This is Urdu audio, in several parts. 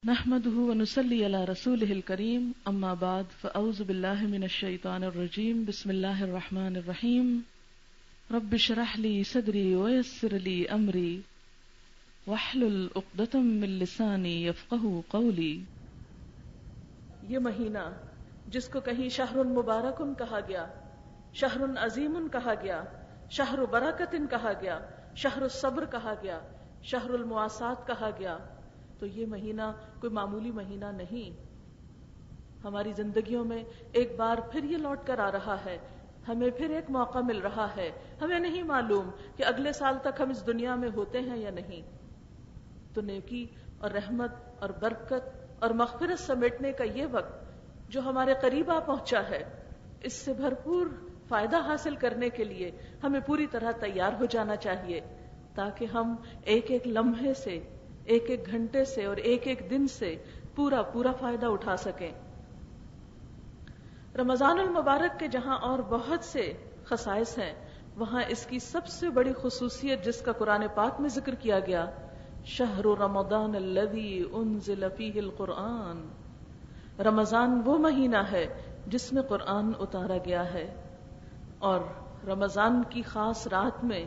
نحمده ونصلي على رسوله الكريم اما بعد فاعوذ بالله من الشيطان الرجيم بسم الله الرحمن الرحيم رب اشرح لي صدري ويسر لي امري واحلل عقدة من لساني يفقهوا قولي۔ یہ مہینہ جس کو کہیں شہر مبارک کہا گیا، شہر عظیم کہا گیا، شہر برکت کہا گیا، شہر الصبر کہا گیا، شہر المواسات کہا گیا، تو یہ مہینہ کوئی معمولی مہینہ نہیں۔ ہماری زندگیوں میں ایک بار پھر یہ لوٹ کر آ رہا ہے، ہمیں پھر ایک موقع مل رہا ہے۔ ہمیں نہیں معلوم کہ اگلے سال تک ہم اس دنیا میں ہوتے ہیں یا نہیں، تو نیکی اور رحمت اور برکت اور مغفرت سمیٹنے کا یہ وقت جو ہمارے قریب آ پہنچا ہے، اس سے بھرپور فائدہ حاصل کرنے کے لیے ہمیں پوری طرح تیار ہو جانا چاہیے، تاکہ ہم ایک ایک لمحے سے، ایک ایک گھنٹے سے اور ایک ایک دن سے پورا فائدہ اٹھا سکیں۔ رمضان المبارک کے جہاں اور بہت سے خصائص ہیں، وہاں اس کی سب سے بڑی خصوصیت جس کا قرآن پاک میں ذکر کیا گیا، شہر رمضان الذی انزل فیہ القرآن، رمضان وہ مہینہ ہے جس میں قرآن اتارا گیا ہے۔ اور رمضان کی خاص رات میں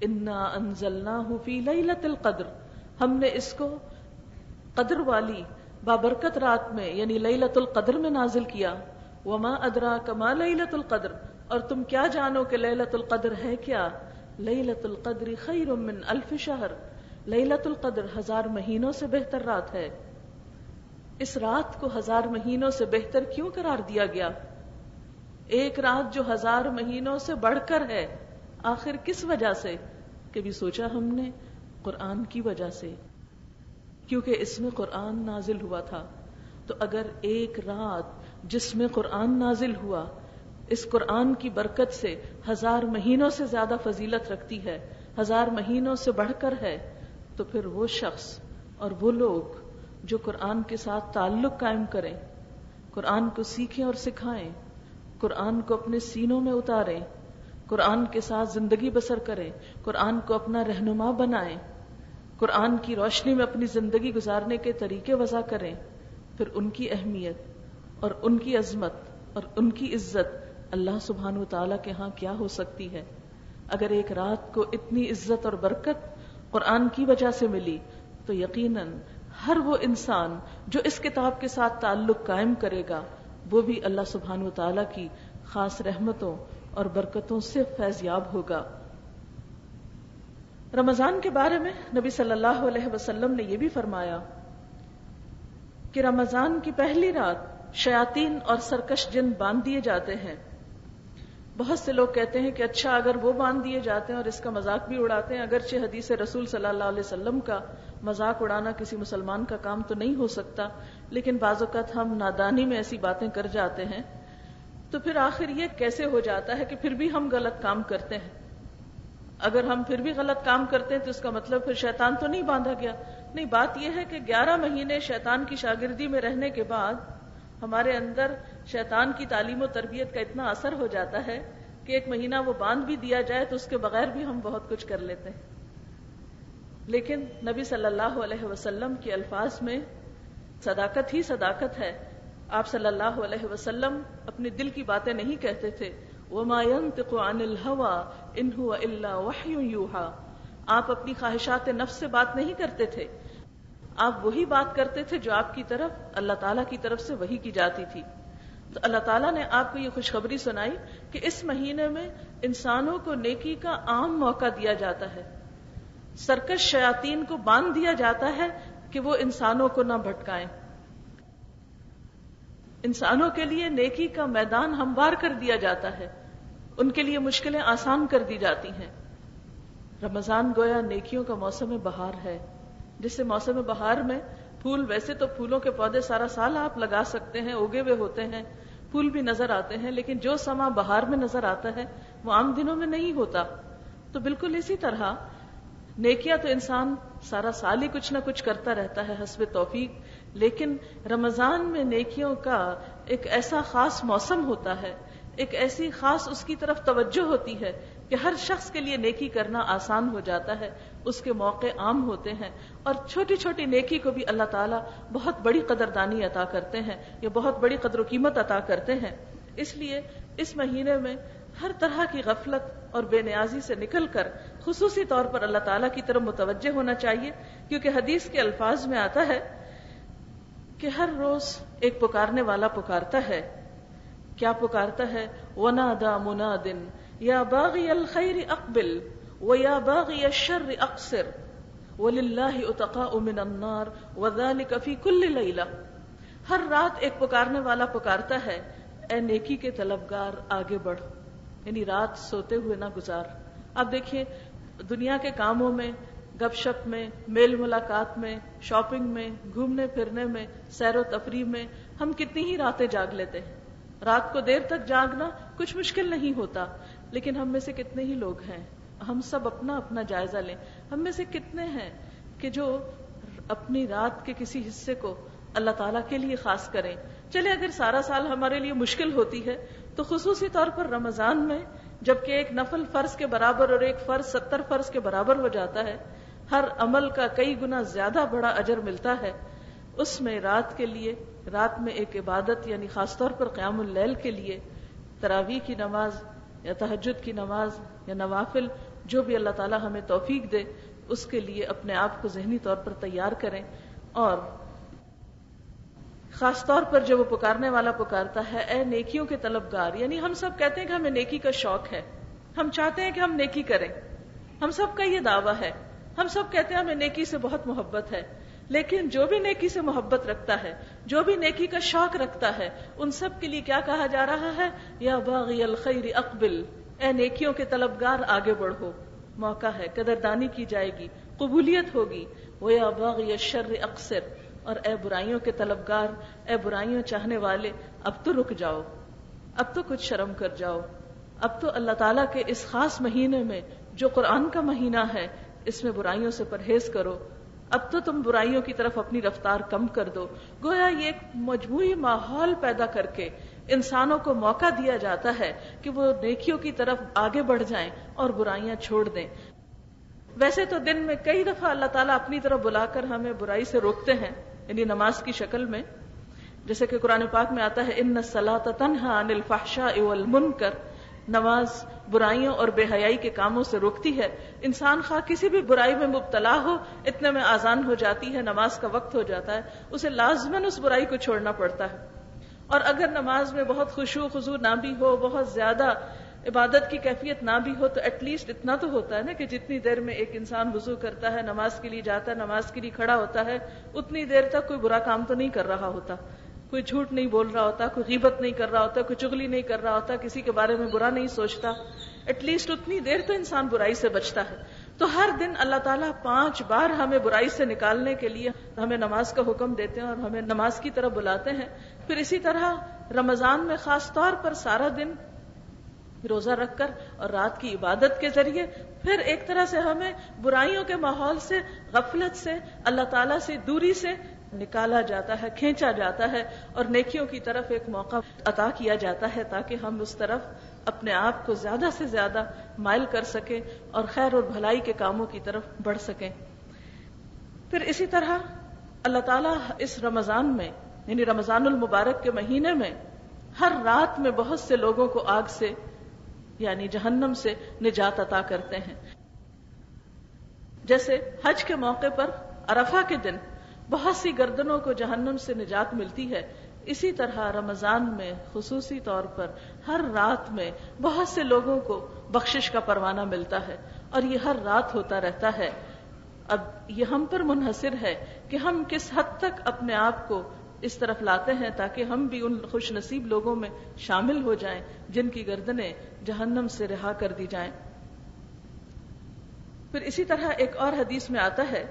انا انزلناہ فی لیلۃ القدر، ہم نے اس کو قدر والی بابرکت رات میں یعنی لیلۃ القدر میں نازل کیا۔ وما ادراک ما لیلۃ القدر، اور تم کیا جانو کہ لیلۃ القدر ہے کیا؟ لیلۃ القدر خیر من الف شہر، لیلۃ القدر 1000 مہینوں سے بہتر رات ہے۔ اس رات کو 1000 مہینوں سے بہتر کیوں قرار دیا گیا؟ ایک رات جو 1000 مہینوں سے بڑھ کر ہے، آخر کس وجہ سے؟ کبھی سوچا ہم نے؟ قرآن کی وجہ سے، کیونکہ اس میں قرآن نازل ہوا تھا۔ تو اگر ایک رات جس میں قرآن نازل ہوا اس قرآن کی برکت سے 1000 مہینوں سے زیادہ فضیلت رکھتی ہے، 1000 مہینوں سے بڑھ کر ہے، تو پھر وہ شخص اور وہ لوگ جو قرآن کے ساتھ تعلق قائم کریں، قرآن کو سیکھیں اور سکھائیں، قرآن کو اپنے سینوں میں اتاریں، قرآن کے ساتھ زندگی بسر کریں، قرآن کو اپنا رہنما بنائیں، قرآن کی روشنی میں اپنی زندگی گزارنے کے طریقے وضع کریں، پھر ان کی اہمیت اور ان کی عظمت اور ان کی عزت اللہ سبحانہ وتعالیٰ کے ہاں کیا ہو سکتی ہے۔ اگر ایک رات کو اتنی عزت اور برکت قرآن کی وجہ سے ملی، تو یقیناً ہر وہ انسان جو اس کتاب کے ساتھ تعلق قائم کرے گا، وہ بھی اللہ سبحانہ وتعالیٰ کی خاص رحمتوں اور برکتوں سے فیضیاب ہوگا۔ رمضان کے بارے میں نبی صلی اللہ علیہ وسلم نے یہ بھی فرمایا کہ رمضان کی پہلی رات شیاطین اور سرکش جن باندھ دیے جاتے ہیں۔ بہت سے لوگ کہتے ہیں کہ اچھا اگر وہ باندھ دیے جاتے ہیں اور اس کا مذاق بھی اڑاتے ہیں، اگرچہ حدیث رسول صلی اللہ علیہ وسلم کا مذاق اڑانا کسی مسلمان کا کام تو نہیں ہو سکتا، لیکن بعض اوقات ہم نادانی میں ایسی باتیں کر جاتے ہیں، تو پھر آخر یہ کیسے ہو جاتا ہے کہ پھر بھی ہم غلط کام کرتے ہیں؟ اگر ہم پھر بھی غلط کام کرتے ہیں تو اس کا مطلب پھر شیطان تو نہیں باندھا گیا؟ نہیں، بات یہ ہے کہ 11 مہینے شیطان کی شاگردی میں رہنے کے بعد ہمارے اندر شیطان کی تعلیم و تربیت کا اتنا اثر ہو جاتا ہے کہ ایک مہینہ وہ باندھ بھی دیا جائے تو اس کے بغیر بھی ہم بہت کچھ کر لیتے ہیں۔ لیکن نبی صلی اللہ علیہ وسلم کے الفاظ میں صداقت ہی صداقت ہے۔ آپ صلی اللہ علیہ وسلم اپنے دل کی باتیں نہیں کہتے تھے، وَمَا يَنطِقُ عَنِ الْهَوَىٰ إِنْ هُوَ إِلَّا وَحْيٌ يُوحَىٰ، آپ اپنی خواہشات نفس سے بات نہیں کرتے تھے، آپ وہی بات کرتے تھے جو آپ کی طرف اللہ تعالیٰ کی طرف سے وحی کی جاتی تھی۔ تو اللہ تعالیٰ نے آپ کو یہ خوشخبری سنائی کہ اس مہینے میں انسانوں کو نیکی کا عام موقع دیا جاتا ہے، سرکش شیاطین کو باندھ دیا جاتا ہے کہ وہ انسانوں کو نہ بھٹکائیں، انسانوں کے لیے نیکی کا میدان ہموار کر دیا جاتا ہے، ان کے لیے مشکلیں آسان کر دی جاتی ہیں۔ رمضان گویا نیکیوں کا موسم بہار ہے، جسے موسم بہار میں پھول، ویسے تو پھولوں کے پودے سارا سال آپ لگا سکتے ہیں، اگے ہوئے ہوتے ہیں، پھول بھی نظر آتے ہیں، لیکن جو سما بہار میں نظر آتا ہے وہ عام دنوں میں نہیں ہوتا۔ تو بالکل اسی طرح نیکیاں تو انسان سارا سال ہی کچھ نہ کچھ کرتا رہتا ہے حسب توفیق، لیکن رمضان میں نیکیوں کا ایک ایسا خاص موسم ہوتا ہے، ایک ایسی خاص اس کی طرف توجہ ہوتی ہے کہ ہر شخص کے لیے نیکی کرنا آسان ہو جاتا ہے، اس کے موقع عام ہوتے ہیں، اور چھوٹی چھوٹی نیکی کو بھی اللہ تعالیٰ بہت بڑی قدردانی عطا کرتے ہیں یا بہت بڑی قدر و قیمت عطا کرتے ہیں. اس لیے اس مہینے میں ہر طرح کی غفلت اور بے نیازی سے نکل کر خصوصی طور پر اللہ تعالیٰ کی طرف متوجہ ہونا چاہیے، کیونکہ حدیث کے الفاظ میں آتا ہے کہ ہر روز ایک پکارنے والا پکارتا ہے. کیا پکارتا ہے؟ وَنَادَى مُنَادٍ يَا بَاغِيَ الْخَيْرِ أَقْبِلْ وَيَا بَاغِيَ الشَّرِّ أَقْصِرْ وَلِلَّهِ أُتَقَاءُ مِنَ النَّارِ وَذَلِكَ فِي كُلِّ لَيْلَةٍ. ہر رات ایک پکارنے والا پکارتا ہے، اے نیکی کے طلبگار آگے بڑھ، یعنی رات سوتے ہوئے نہ گزار. اب دیکھیے دنیا کے کاموں میں، گپ شپ میں، میل ملاقات میں، شاپنگ میں، گھومنے پھرنے میں، سیر و تفریح میں ہم کتنی ہی راتیں جاگ لیتے ہیں. رات کو دیر تک جاگنا کچھ مشکل نہیں ہوتا، لیکن ہم میں سے کتنے ہی لوگ ہیں، ہم سب اپنا اپنا جائزہ لیں، ہم میں سے کتنے ہیں کہ جو اپنی رات کے کسی حصے کو اللہ تعالیٰ کے لیے خاص کریں. چلے اگر سارا سال ہمارے لیے مشکل ہوتی ہے تو خصوصی طور پر رمضان میں، جبکہ ایک نفل فرض کے برابر اور ایک فرض 70 فرض کے برابر ہو جاتا ہے، ہر عمل کا کئی گنا زیادہ بڑا اجر ملتا ہے، اس میں رات کے لیے، رات میں ایک عبادت یعنی خاص طور پر قیام اللیل کے لیے تراویح کی نماز یا تہجد کی نماز یا نوافل، جو بھی اللہ تعالیٰ ہمیں توفیق دے، اس کے لیے اپنے آپ کو ذہنی طور پر تیار کریں. اور خاص طور پر جو وہ پکارنے والا پکارتا ہے، اے نیکیوں کے طلبگار، یعنی ہم سب کہتے ہیں کہ ہمیں نیکی کا شوق ہے، ہم چاہتے ہیں کہ ہم نیکی کریں، ہم سب کا یہ دعویٰ ہے، ہم سب کہتے ہیں ہمیں نیکی سے بہت محبت ہے. لیکن جو بھی نیکی سے محبت رکھتا ہے، جو بھی نیکی کا شوق رکھتا ہے، ان سب کے لیے کیا کہا جا رہا ہے؟ یا باغی الخیر اقبل، اے نیکیوں کے طلبگار آگے بڑھو، موقع ہے، قدردانی کی جائے گی، قبولیت ہوگی. وَيَا بَاغِيَ الشَّرِّ أَقْصِرْ، اور اے برائیوں کے طلبگار، اے برائیوں چاہنے والے، اب تو رک جاؤ، اب تو کچھ شرم کر جاؤ. اب تو اللہ تعالیٰ کے اس خاص مہینے میں جو قرآن کا مہینہ ہے، اس میں برائیوں سے پرہیز کرو. اب تو تم برائیوں کی طرف اپنی رفتار کم کر دو. گویا یہ ایک مجموعی ماحول پیدا کر کے انسانوں کو موقع دیا جاتا ہے کہ وہ نیکیوں کی طرف آگے بڑھ جائیں اور برائیاں چھوڑ دیں. ویسے تو دن میں کئی دفعہ اللہ تعالیٰ اپنی طرف بلا کر ہمیں برائی سے روکتے ہیں، یعنی نماز کی شکل میں، جیسے کہ قرآن پاک میں آتا ہے ان الصلاۃ تنہی عن الفحشاء والمنکر، نماز برائیوں اور بے حیائی کے کاموں سے روکتی ہے. انسان خواہ کسی بھی برائی میں مبتلا ہو، اتنے میں آذان ہو جاتی ہے، نماز کا وقت ہو جاتا ہے، اسے لازماً اس برائی کو چھوڑنا پڑتا ہے. اور اگر نماز میں بہت خشوع خضوع نہ بھی ہو، بہت زیادہ عبادت کی کیفیت نہ بھی ہو، تو ایٹ لیسٹ اتنا تو ہوتا ہے نا کہ جتنی دیر میں ایک انسان وضو کرتا ہے، نماز کے لیے جاتا ہے، نماز کے لیے کھڑا ہوتا ہے، اتنی دیر تک کوئی برا کام تو نہیں کر رہا ہوتا، کوئی جھوٹ نہیں بول رہا ہوتا، کوئی غیبت نہیں کر رہا ہوتا، کوئی چغلی نہیں کر رہا ہوتا، کسی کے بارے میں برا نہیں سوچتا. ایٹ لیسٹ اتنی دیر تو انسان برائی سے بچتا ہے. تو ہر دن اللہ تعالیٰ 5 بار ہمیں برائی سے نکالنے کے لیے ہمیں نماز کا حکم دیتے ہیں اور ہمیں نماز کی طرف بلاتے ہیں. پھر اسی طرح رمضان میں خاص طور پر سارا دن روزہ رکھ کر اور رات کی عبادت کے ذریعے پھر ایک طرح سے ہمیں برائیوں کے ماحول سے، غفلت سے، اللہ تعالیٰ سے دوری سے نکالا جاتا ہے، کھینچا جاتا ہے، اور نیکیوں کی طرف ایک موقع عطا کیا جاتا ہے تاکہ ہم اس طرف اپنے آپ کو زیادہ سے زیادہ مائل کر سکیں اور خیر اور بھلائی کے کاموں کی طرف بڑھ سکیں. پھر اسی طرح اللہ تعالیٰ اس رمضان میں، یعنی رمضان المبارک کے مہینے میں، ہر رات میں بہت سے لوگوں کو آگ سے یعنی جہنم سے نجات عطا کرتے ہیں. جیسے حج کے موقع پر عرفہ کے دن بہت سی گردنوں کو جہنم سے نجات ملتی ہے، اسی طرح رمضان میں خصوصی طور پر ہر رات میں بہت سے لوگوں کو بخشش کا پروانہ ملتا ہے، اور یہ ہر رات ہوتا رہتا ہے. اب یہ ہم پر منحصر ہے کہ ہم کس حد تک اپنے آپ کو اس طرف لاتے ہیں تاکہ ہم بھی ان خوش نصیب لوگوں میں شامل ہو جائیں جن کی گردنیں جہنم سے رہا کر دی جائیں. پھر اسی طرح ایک اور حدیث میں آتا ہے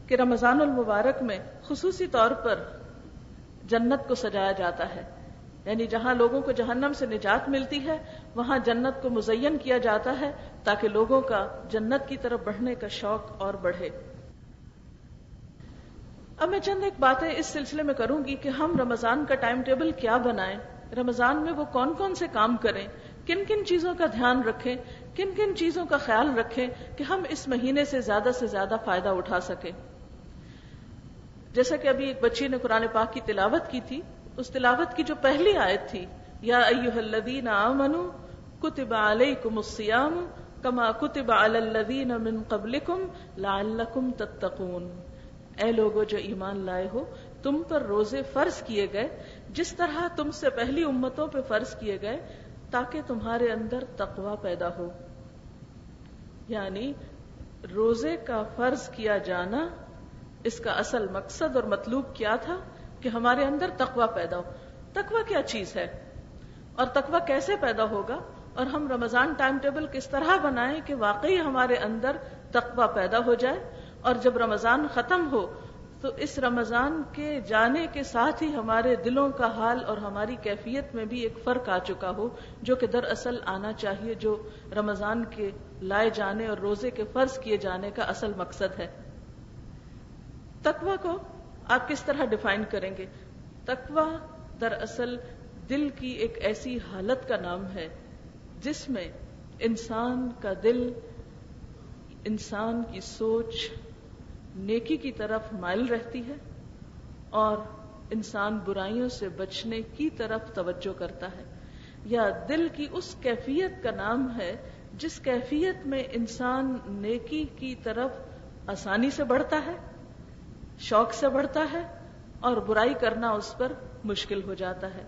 کہ رمضان المبارک میں خصوصی طور پر جنت کو سجایا جاتا ہے، یعنی جہاں لوگوں کو جہنم سے نجات ملتی ہے وہاں جنت کو مزین کیا جاتا ہے تاکہ لوگوں کا جنت کی طرف بڑھنے کا شوق اور بڑھے. اب میں چند ایک باتیں اس سلسلے میں کروں گی کہ ہم رمضان کا ٹائم ٹیبل کیا بنائیں، رمضان میں وہ کون کون سے کام کریں، کن کن چیزوں کا دھیان رکھیں کن کن چیزوں کا خیال رکھیں کہ ہم اس مہینے سے زیادہ فائدہ اٹھا سکیں. جیسا کہ ابھی ایک بچی نے قرآن پاک کی تلاوت کی تھی، اس تلاوت کی جو پہلی آیت تھی، یا ایھا الذین آمنوا کتب علیکم الصیام کما کتب علی الذین من قبلکم لعلکم تتقون. اے لوگو جو ایمان لائے ہو، تم پر روزے فرض کیے گئے جس طرح تم سے پہلی امتوں پہ فرض کیے گئے تاکہ تمہارے اندر تقوی پیدا ہو. یعنی روزے کا فرض کیا جانا، اس کا اصل مقصد اور مطلوب کیا تھا کہ ہمارے اندر تقوی پیدا ہو. تقوی کیا چیز ہے اور تقوی کیسے پیدا ہوگا، اور ہم رمضان ٹائم ٹیبل کس طرح بنائیں کہ واقعی ہمارے اندر تقوی پیدا ہو جائے، اور جب رمضان ختم ہو تو اس رمضان کے جانے کے ساتھ ہی ہمارے دلوں کا حال اور ہماری کیفیت میں بھی ایک فرق آ چکا ہو، جو کہ دراصل آنا چاہیے، جو رمضان کے لائے جانے اور روزے کے فرض کیے جانے کا اصل مقصد ہے. تقوی کو آپ کس طرح ڈیفائن کریں گے؟ تقوی دراصل دل کی ایک ایسی حالت کا نام ہے جس میں انسان کا دل، انسان کی سوچ نیکی کی طرف مائل رہتی ہے اور انسان برائیوں سے بچنے کی طرف توجہ کرتا ہے. یا دل کی اس کیفیت کا نام ہے جس کیفیت میں انسان نیکی کی طرف آسانی سے بڑھتا ہے، شوق سے بڑھتا ہے، اور برائی کرنا اس پر مشکل ہو جاتا ہے.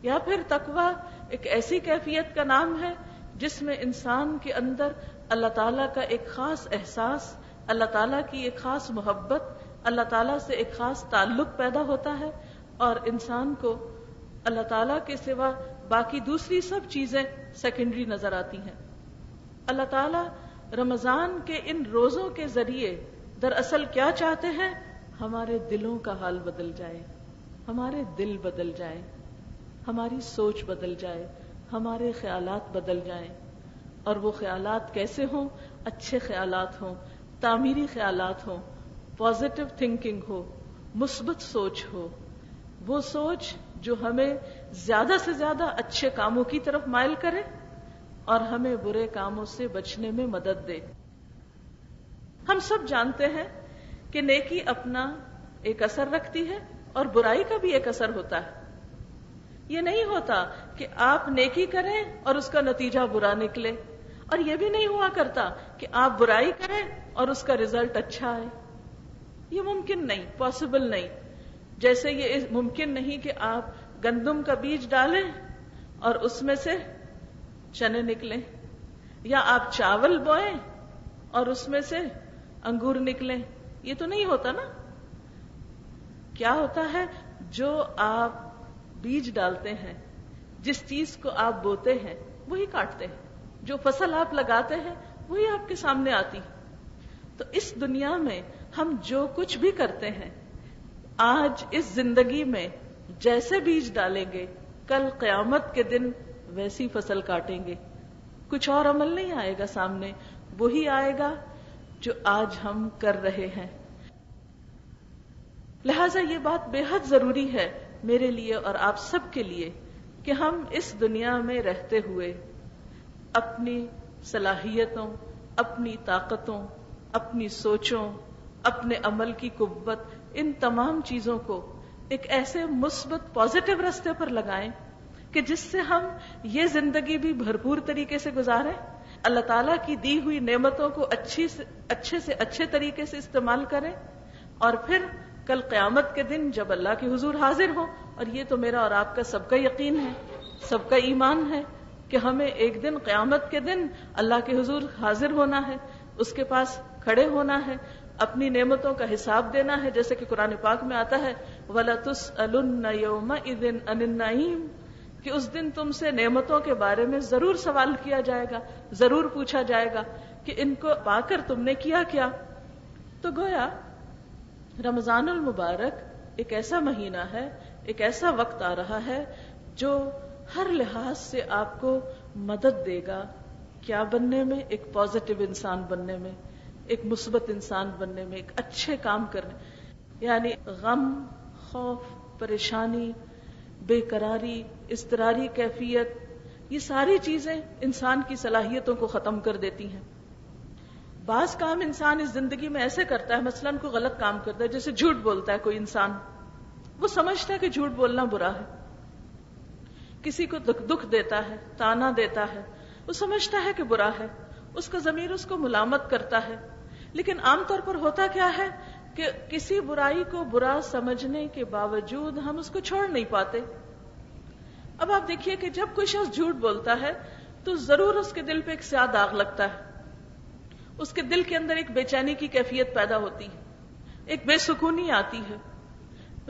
یا پھر تقوی ایک ایسی کیفیت کا نام ہے جس میں انسان کے اندر اللہ تعالیٰ کا ایک خاص احساس، اللہ تعالیٰ کی ایک خاص محبت، اللہ تعالیٰ سے ایک خاص تعلق پیدا ہوتا ہے، اور انسان کو اللہ تعالیٰ کے سوا باقی دوسری سب چیزیں سیکنڈری نظر آتی ہیں. اللہ تعالیٰ رمضان کے ان روزوں کے ذریعے دراصل کیا چاہتے ہیں؟ ہمارے دلوں کا حال بدل جائے، ہمارے دل بدل جائے، ہماری سوچ بدل جائے، ہمارے خیالات بدل جائیں. اور وہ خیالات کیسے ہوں؟ اچھے خیالات ہوں، تعمیری خیالات ہوں، پازیٹو تھنکنگ ہو، مثبت سوچ ہو، وہ سوچ جو ہمیں زیادہ سے زیادہ اچھے کاموں کی طرف مائل کرے اور ہمیں برے کاموں سے بچنے میں مدد دے. ہم سب جانتے ہیں کہ نیکی اپنا ایک اثر رکھتی ہے اور برائی کا بھی ایک اثر ہوتا ہے. یہ نہیں ہوتا کہ آپ نیکی کریں اور اس کا نتیجہ برا نکلے، اور یہ بھی نہیں ہوا کرتا کہ آپ برائی کریں اور اس کا رزلٹ اچھا آئے. یہ ممکن نہیں، پاسبل نہیں. جیسے یہ ممکن نہیں کہ آپ گندم کا بیج ڈالیں اور اس میں سے چنے نکلیں، یا آپ چاول بوئیں اور اس میں سے انگور نکلیں. یہ تو نہیں ہوتا نا. کیا ہوتا ہے؟ جو آپ بیج ڈالتے ہیں، جس چیز کو آپ بوتے ہیں وہی کاٹتے ہیں، جو فصل آپ لگاتے ہیں وہی آپ کے سامنے آتی. تو اس دنیا میں ہم جو کچھ بھی کرتے ہیں، آج اس زندگی میں جیسے بیج ڈالیں گے، کل قیامت کے دن ویسی فصل کاٹیں گے. کچھ اور عمل نہیں آئے گا سامنے، وہی آئے گا جو آج ہم کر رہے ہیں. لہذا یہ بات بے حد ضروری ہے میرے لیے اور آپ سب کے لیے کہ ہم اس دنیا میں رہتے ہوئے اپنی صلاحیتوں، اپنی طاقتوں، اپنی سوچوں، اپنے عمل کی قوت، ان تمام چیزوں کو ایک ایسے مثبت پازیٹو راستے پر لگائیں کہ جس سے ہم یہ زندگی بھی بھرپور طریقے سے گزاریں، اللہ تعالیٰ کی دی ہوئی نعمتوں کو اچھے سے اچھے طریقے سے استعمال کریں، اور پھر کل قیامت کے دن جب اللہ کے حضور حاضر ہوں. اور یہ تو میرا اور آپ کا سب کا یقین ہے، سب کا ایمان ہے کہ ہمیں ایک دن قیامت کے دن اللہ کے حضور حاضر ہونا ہے، اس کے پاس کھڑے ہونا ہے، اپنی نعمتوں کا حساب دینا ہے. جیسے کہ قرآن پاک میں آتا ہے وَلَتُسْأَلُنَّ يَوْمَئِذٍ عَنِ النَّعِيمِ، کہ اس دن تم سے نعمتوں کے بارے میں ضرور سوال کیا جائے گا، ضرور پوچھا جائے گا کہ ان کو پا کر تم نے کیا کیا. تو گویا رمضان المبارک ایک ایسا مہینہ ہے، ایک ایسا وقت آ رہا ہے جو ہر لحاظ سے آپ کو مدد دے گا کیا بننے میں؟ ایک پازیٹو انسان بننے میں، ایک مثبت انسان بننے میں، ایک اچھے کام کرنے. یعنی غم، خوف، پریشانی، بے قراری، اضطراری کیفیت، یہ ساری چیزیں انسان کی صلاحیتوں کو ختم کر دیتی ہیں. بعض کام انسان اس زندگی میں ایسے کرتا ہے، مثلاً کوئی غلط کام کرتا ہے، جیسے جھوٹ بولتا ہے کوئی انسان، وہ سمجھتا ہے کہ جھوٹ بولنا برا ہے. کسی کو دکھ دیتا ہے، تانا دیتا ہے، وہ سمجھتا ہے کہ برا ہے، اس کا ضمیر اس کو ملامت کرتا ہے. لیکن عام طور پر ہوتا کیا ہے کہ کسی برائی کو برا سمجھنے کے باوجود ہم اس کو چھوڑ نہیں پاتے. اب آپ دیکھیے کہ جب کوئی شخص جھوٹ بولتا ہے تو ضرور اس کے دل پہ ایک سیاہ داغ لگتا ہے، اس کے دل کے اندر ایک بے چینی کی کیفیت پیدا ہوتی ہے، ایک بے سکونی آتی ہے،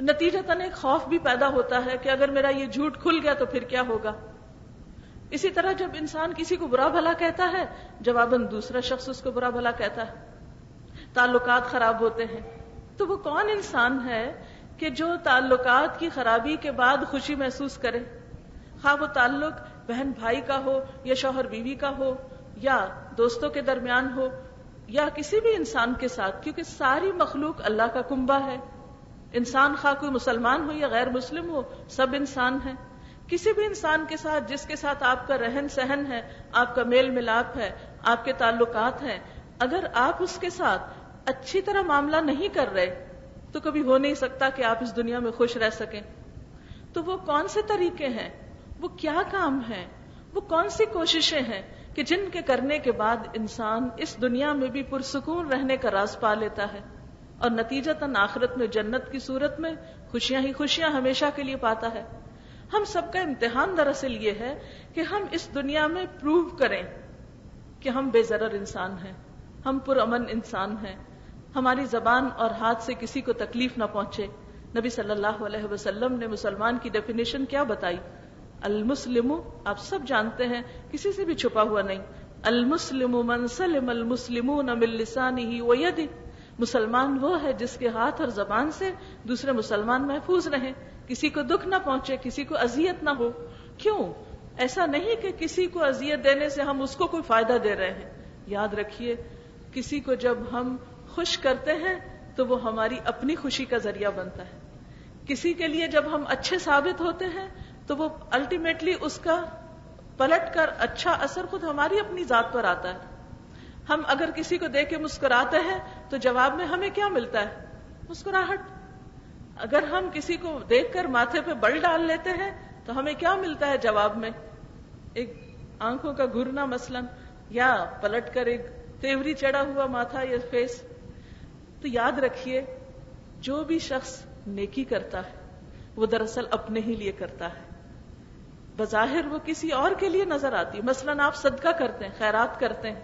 نتیجتاً ایک خوف بھی پیدا ہوتا ہے کہ اگر میرا یہ جھوٹ کھل گیا تو پھر کیا ہوگا. اسی طرح جب انسان کسی کو برا بھلا کہتا ہے، جواباً دوسرا شخص اس کو برا بھلا کہتا ہے، تعلقات خراب ہوتے ہیں. تو وہ کون انسان ہے کہ جو تعلقات کی خرابی کے بعد خوشی محسوس کرے، خواہ وہ تعلق بہن بھائی کا ہو یا شوہر بیوی کا ہو یا دوستوں کے درمیان ہو یا کسی بھی انسان کے ساتھ، کیونکہ ساری مخلوق اللہ کا کنبہ ہے. انسان خواہ کوئی مسلمان ہو یا غیر مسلم ہو، سب انسان ہیں. کسی بھی انسان کے ساتھ جس کے ساتھ آپ کا رہن سہن ہے، آپ کا میل ملاپ ہے، آپ کے تعلقات ہیں، اگر آپ اس کے ساتھ اچھی طرح معاملہ نہیں کر رہے تو کبھی ہو نہیں سکتا کہ آپ اس دنیا میں خوش رہ سکیں. تو وہ کون سے طریقے ہیں، وہ کیا کام ہیں، وہ کون سی کوششیں ہیں کہ جن کے کرنے کے بعد انسان اس دنیا میں بھی پرسکون رہنے کا راز پا لیتا ہے اور نتیجتاً آخرت میں جنت کی صورت میں خوشیاں ہی خوشیاں ہمیشہ کے لیے پاتا ہے. ہم سب کا امتحان دراصل یہ ہے کہ ہم اس دنیا میں پروو کریں کہ ہم بے ضرر انسان ہیں، ہم پرامن انسان ہیں، ہماری زبان اور ہاتھ سے کسی کو تکلیف نہ پہنچے. نبی صلی اللہ علیہ وسلم نے مسلمان کی ڈیفینیشن کیا بتائی؟ المسلم، آپ سب جانتے ہیں، کسی سے بھی چھپا ہوا نہیں، المسلم من سلم المسلمون من لسانہ ویدہ. مسلمان وہ ہے جس کے ہاتھ اور زبان سے دوسرے مسلمان محفوظ رہیں، کسی کو دکھ نہ پہنچے، کسی کو اذیت نہ ہو. کیوں؟ ایسا نہیں کہ کسی کو اذیت دینے سے ہم اس کو کوئی فائدہ دے رہے ہیں. یاد رکھیے، کسی کو جب ہم خوش کرتے ہیں تو وہ ہماری اپنی خوشی کا ذریعہ بنتا ہے. کسی کے لیے جب ہم اچھے ثابت ہوتے ہیں تو وہ الٹیمیٹلی اس کا پلٹ کر اچھا اثر خود ہماری اپنی ذات پر آتا ہے. ہم اگر کسی کو دیکھ کے مسکراتے ہیں تو جواب میں ہمیں کیا ملتا ہے؟ مسکراہٹ. اگر ہم کسی کو دیکھ کر ماتھے پہ بل ڈال لیتے ہیں تو ہمیں کیا ملتا ہے جواب میں؟ ایک آنکھوں کا گھرنا مثلاً، یا پلٹ کر ایک تیوری چڑھا ہوا ماتھا یا فیس. تو یاد رکھیے، جو بھی شخص نیکی کرتا ہے وہ دراصل اپنے ہی لیے کرتا ہے. بظاہر وہ کسی اور کے لیے نظر آتی ہے. مثلاً آپ صدقہ کرتے ہیں، خیرات کرتے ہیں،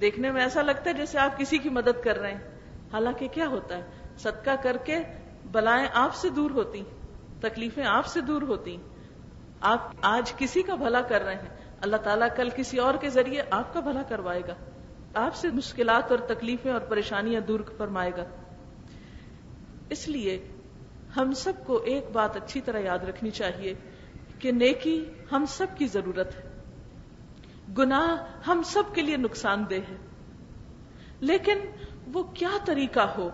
دیکھنے میں ایسا لگتا ہے جیسے آپ کسی کی مدد کر رہے ہیں، حالانکہ کیا ہوتا ہے؟ صدقہ کر کے بلائیں آپ سے دور ہوتی، تکلیفیں آپ سے دور ہوتی. آپ آج کسی کا بھلا کر رہے ہیں، اللہ تعالیٰ کل کسی اور کے ذریعے آپ کا بھلا کروائے گا، آپ سے مشکلات اور تکلیفیں اور پریشانیاں دور فرمائے گا. اس لیے ہم سب کو ایک بات اچھی طرح یاد رکھنی چاہیے کہ نیکی ہم سب کی ضرورت ہے، گناہ ہم سب کے لیے نقصان دہ ہے. لیکن وہ کیا طریقہ ہو،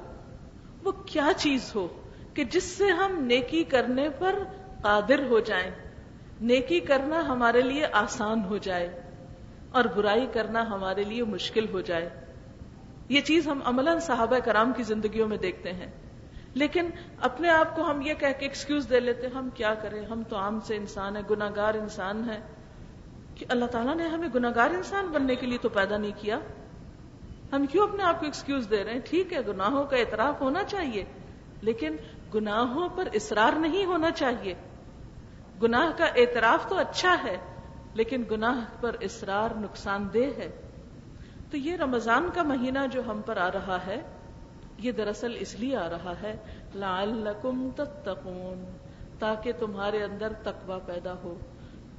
وہ کیا چیز ہو کہ جس سے ہم نیکی کرنے پر قادر ہو جائیں، نیکی کرنا ہمارے لیے آسان ہو جائے اور برائی کرنا ہمارے لیے مشکل ہو جائے. یہ چیز ہم عملاً صحابہ کرام کی زندگیوں میں دیکھتے ہیں. لیکن اپنے آپ کو ہم یہ کہہ کے ایکسکیوز دے لیتے، ہم کیا کریں، ہم تو عام سے انسان ہیں، گناہگار انسان ہیں. کہ اللہ تعالیٰ نے ہمیں گناہگار انسان بننے کے لیے تو پیدا نہیں کیا. ہم کیوں اپنے آپ کو ایکسکیوز دے رہے ہیں؟ ٹھیک ہے، گناہوں کا اعتراف ہونا چاہیے، لیکن گناہوں پر اصرار نہیں ہونا چاہیے. گناہ کا اعتراف تو اچھا ہے، لیکن گناہ پر اصرار نقصان دہ ہے. تو یہ رمضان کا مہینہ جو ہم پر آ رہا ہے، یہ دراصل اس لیے آ رہا ہے لعلکم تتقون، تاکہ تمہارے اندر تقوی پیدا ہو،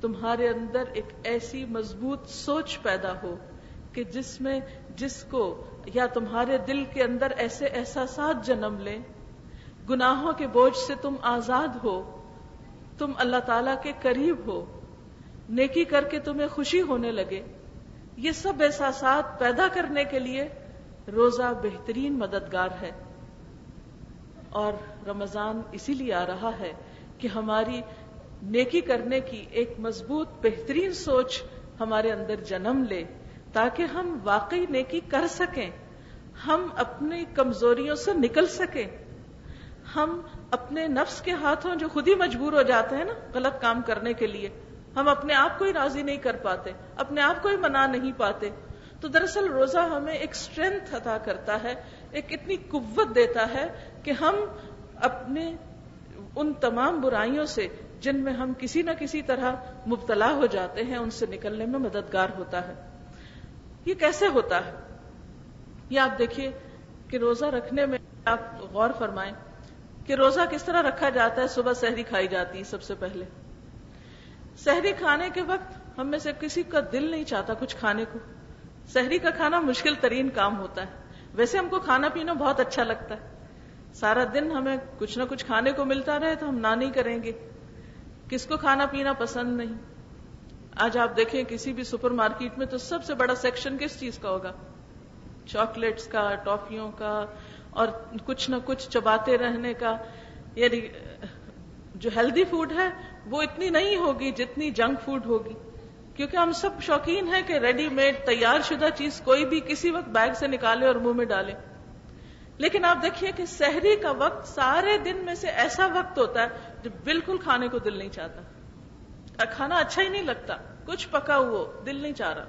تمہارے اندر ایک ایسی مضبوط سوچ پیدا ہو کہ جس کو یا تمہارے دل کے اندر ایسے احساسات جنم لیں، گناہوں کے بوجھ سے تم آزاد ہو، تم اللہ تعالیٰ کے قریب ہو، نیکی کر کے تمہیں خوشی ہونے لگے. یہ سب احساسات پیدا کرنے کے لیے روزہ بہترین مددگار ہے. اور رمضان اسی لیے آ رہا ہے کہ ہماری نیکی کرنے کی ایک مضبوط بہترین سوچ ہمارے اندر جنم لے تاکہ ہم واقعی نیکی کر سکیں، ہم اپنی کمزوریوں سے نکل سکیں، ہم اپنے نفس کے ہاتھوں جو خود ہی مجبور ہو جاتے ہیں نا غلط کام کرنے کے لیے، ہم اپنے آپ کو ہی راضی نہیں کر پاتے، اپنے آپ کو ہی منا نہیں پاتے. تو دراصل روزہ ہمیں ایک اسٹرینتھ عطا کرتا ہے، ایک اتنی قوت دیتا ہے کہ ہم اپنے ان تمام برائیوں سے جن میں ہم کسی نہ کسی طرح مبتلا ہو جاتے ہیں ان سے نکلنے میں مددگار ہوتا ہے. یہ کیسے ہوتا ہے؟ یہ آپ دیکھیے کہ روزہ رکھنے میں آپ غور فرمائیں کہ روزہ کس طرح رکھا جاتا ہے. صبح سحری کھائی جاتی ہے. سب سے پہلے سحری کھانے کے وقت ہم میں سے کسی کا دل نہیں چاہتا کچھ کھانے کو. سحری کا کھانا مشکل ترین کام ہوتا ہے. ویسے ہم کو کھانا پینا بہت اچھا لگتا ہے، سارا دن ہمیں کچھ نہ کچھ کھانے کو ملتا رہے تو ہم نہ نہیں کریں گے. کس کو کھانا پینا پسند نہیں؟ آج آپ دیکھیں کسی بھی سپر مارکیٹ میں تو سب سے بڑا سیکشن کس چیز کا ہوگا؟ چاکلیٹس کا، ٹافیوں کا، اور کچھ نہ کچھ چباتے رہنے کا. یعنی جو ہیلدی فوڈ ہے وہ اتنی نہیں ہوگی جتنی جنک فوڈ ہوگی، کیونکہ ہم سب شوقین ہیں کہ ریڈی میڈ تیار شدہ چیز کوئی بھی کسی وقت بیگ سے نکالے اور منہ میں ڈالے. لیکن آپ دیکھیے کہ سحری کا وقت سارے دن میں سے ایسا وقت ہوتا ہے جو بالکل کھانے کو دل نہیں چاہتا، کھانا اچھا ہی نہیں لگتا، کچھ پکا ہوا دل نہیں چاہ رہا.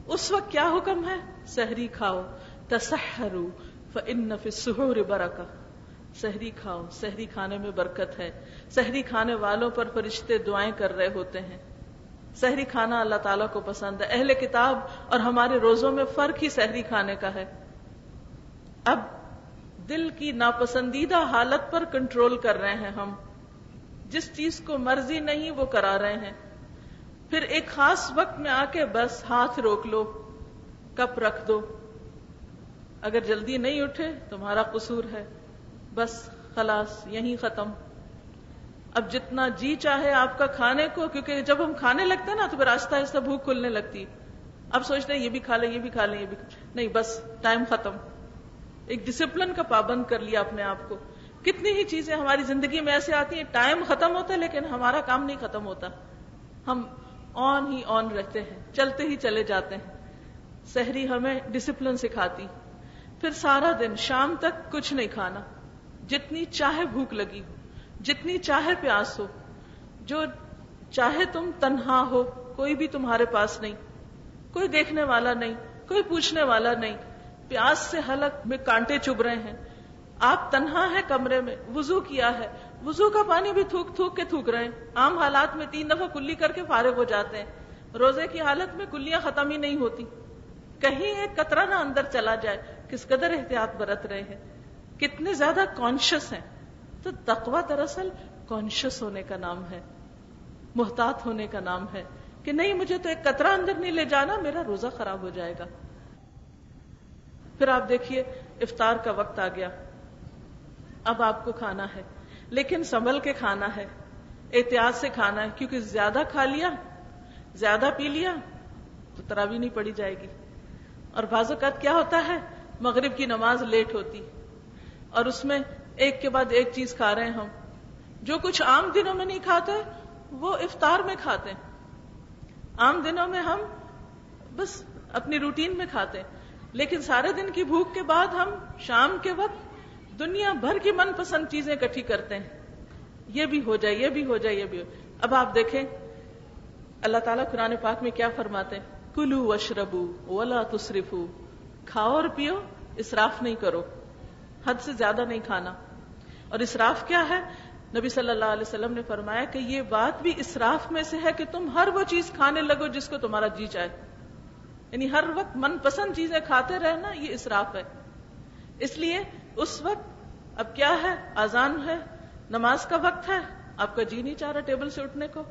اس وقت کیا حکم ہے؟ سحری کھاؤ. تسحروا فإن فی السحور برکہ. سحری کھاؤ، سحری کھانے میں برکت ہے. سحری کھانے والوں پر فرشتے دعائیں کر رہے ہوتے ہیں. سحری کھانا اللہ تعالیٰ کو پسند ہے. اہل کتاب اور ہمارے روزوں میں فرق ہی سحری کھانے کا ہے. اب دل کی ناپسندیدہ حالت پر کنٹرول کر رہے ہیں ہم، جس چیز کو مرضی نہیں وہ کرا رہے ہیں. پھر ایک خاص وقت میں آ کے بس ہاتھ روک لو، کپ رکھ دو. اگر جلدی نہیں اٹھے تمہارا قصور ہے، بس خلاص یہیں ختم. اب جتنا جی چاہے آپ کا کھانے کو، کیونکہ جب ہم کھانے لگتے ہیں نا تو پھر آہستہ آہستہ بھوک کھلنے لگتی. اب سوچتے ہیں یہ بھی کھا لیں، یہ بھی کھا لیں، یہ بھی نہیں، بس ٹائم ختم. ایک ڈسپلن کا پابند کر لیا اپنے آپ کو. کتنی ہی چیزیں ہماری زندگی میں ایسے آتی ہیں ٹائم ختم ہوتا ہے لیکن ہمارا کام نہیں ختم ہوتا، ہم آن ہی آن رہتے ہیں، چلتے ہی چلے جاتے ہیں. سحری ہمیں ڈسپلن سکھاتی. پھر سارا دن شام تک کچھ نہیں کھانا، جتنی چاہے بھوک لگی ہو، جتنی چاہے پیاس ہو، جو چاہے تم تنہا ہو، کوئی بھی تمہارے پاس نہیں، کوئی دیکھنے والا نہیں، کوئی پوچھنے والا نہیں، پیاس سے حلق میں کانٹے چبھ رہے ہیں، آپ تنہا ہیں کمرے میں، وضو کیا ہے، وضو کا پانی بھی تھوک تھوک کے تھوک رہے ہیں. عام حالات میں 3 دفعہ کلی کر کے فارغ ہو جاتے ہیں. روزے کی حالت میں کلیاں ختم ہی نہیں ہوتی، کہیں ایک قطرہ نہ اندر چلا جائے. کس قدر احتیاط برت رہے ہیں، کتنے زیادہ کانشیس ہیں. تو تقویٰ دراصل کانشیس ہونے کا نام ہے، محتاط ہونے کا نام ہے کہ نہیں مجھے تو ایک قطرہ اندر نہیں لے جانا، میرا روزہ خراب ہو جائے گا. پھر آپ دیکھیے افطار کا وقت آ گیا. اب آپ کو کھانا ہے لیکن سنبھل کے کھانا ہے، احتیاط سے کھانا ہے، کیونکہ زیادہ کھا لیا، زیادہ پی لیا تو تراویح نہیں پڑی جائے گی. اور بعض اوقات کیا ہوتا ہے، مغرب کی نماز لیٹ ہوتی اور اس میں ایک کے بعد ایک چیز کھا رہے ہیں. ہم جو کچھ عام دنوں میں نہیں کھاتے وہ افطار میں کھاتے ہیں. عام دنوں میں ہم بس اپنی روٹین میں کھاتے ہیں، لیکن سارے دن کی بھوک کے بعد ہم شام کے وقت دنیا بھر کی من پسند چیزیں اکٹھی کرتے ہیں. یہ بھی ہو جائے، یہ بھی ہو جائے، یہ بھی ہو. اب آپ دیکھیں اللہ تعالیٰ قرآن پاک میں کیا فرماتے ہیں، کلوا واشربوا ولا تسرفوا. کھاؤ اور پیو، اسراف نہیں کرو، حد سے زیادہ نہیں کھانا. اور اسراف کیا ہے؟ نبی صلی اللہ علیہ وسلم نے فرمایا کہ یہ بات بھی اسراف میں سے ہے کہ تم ہر وہ چیز کھانے لگو جس کو تمہارا جی چاہے. یعنی ہر وقت من پسند چیزیں کھاتے رہنا یہ اسراف ہے. اس لیے اس وقت اب کیا ہے، اذان ہے، نماز کا وقت ہے، آپ کا جی نہیں چاہ رہا ٹیبل سے اٹھنے کو،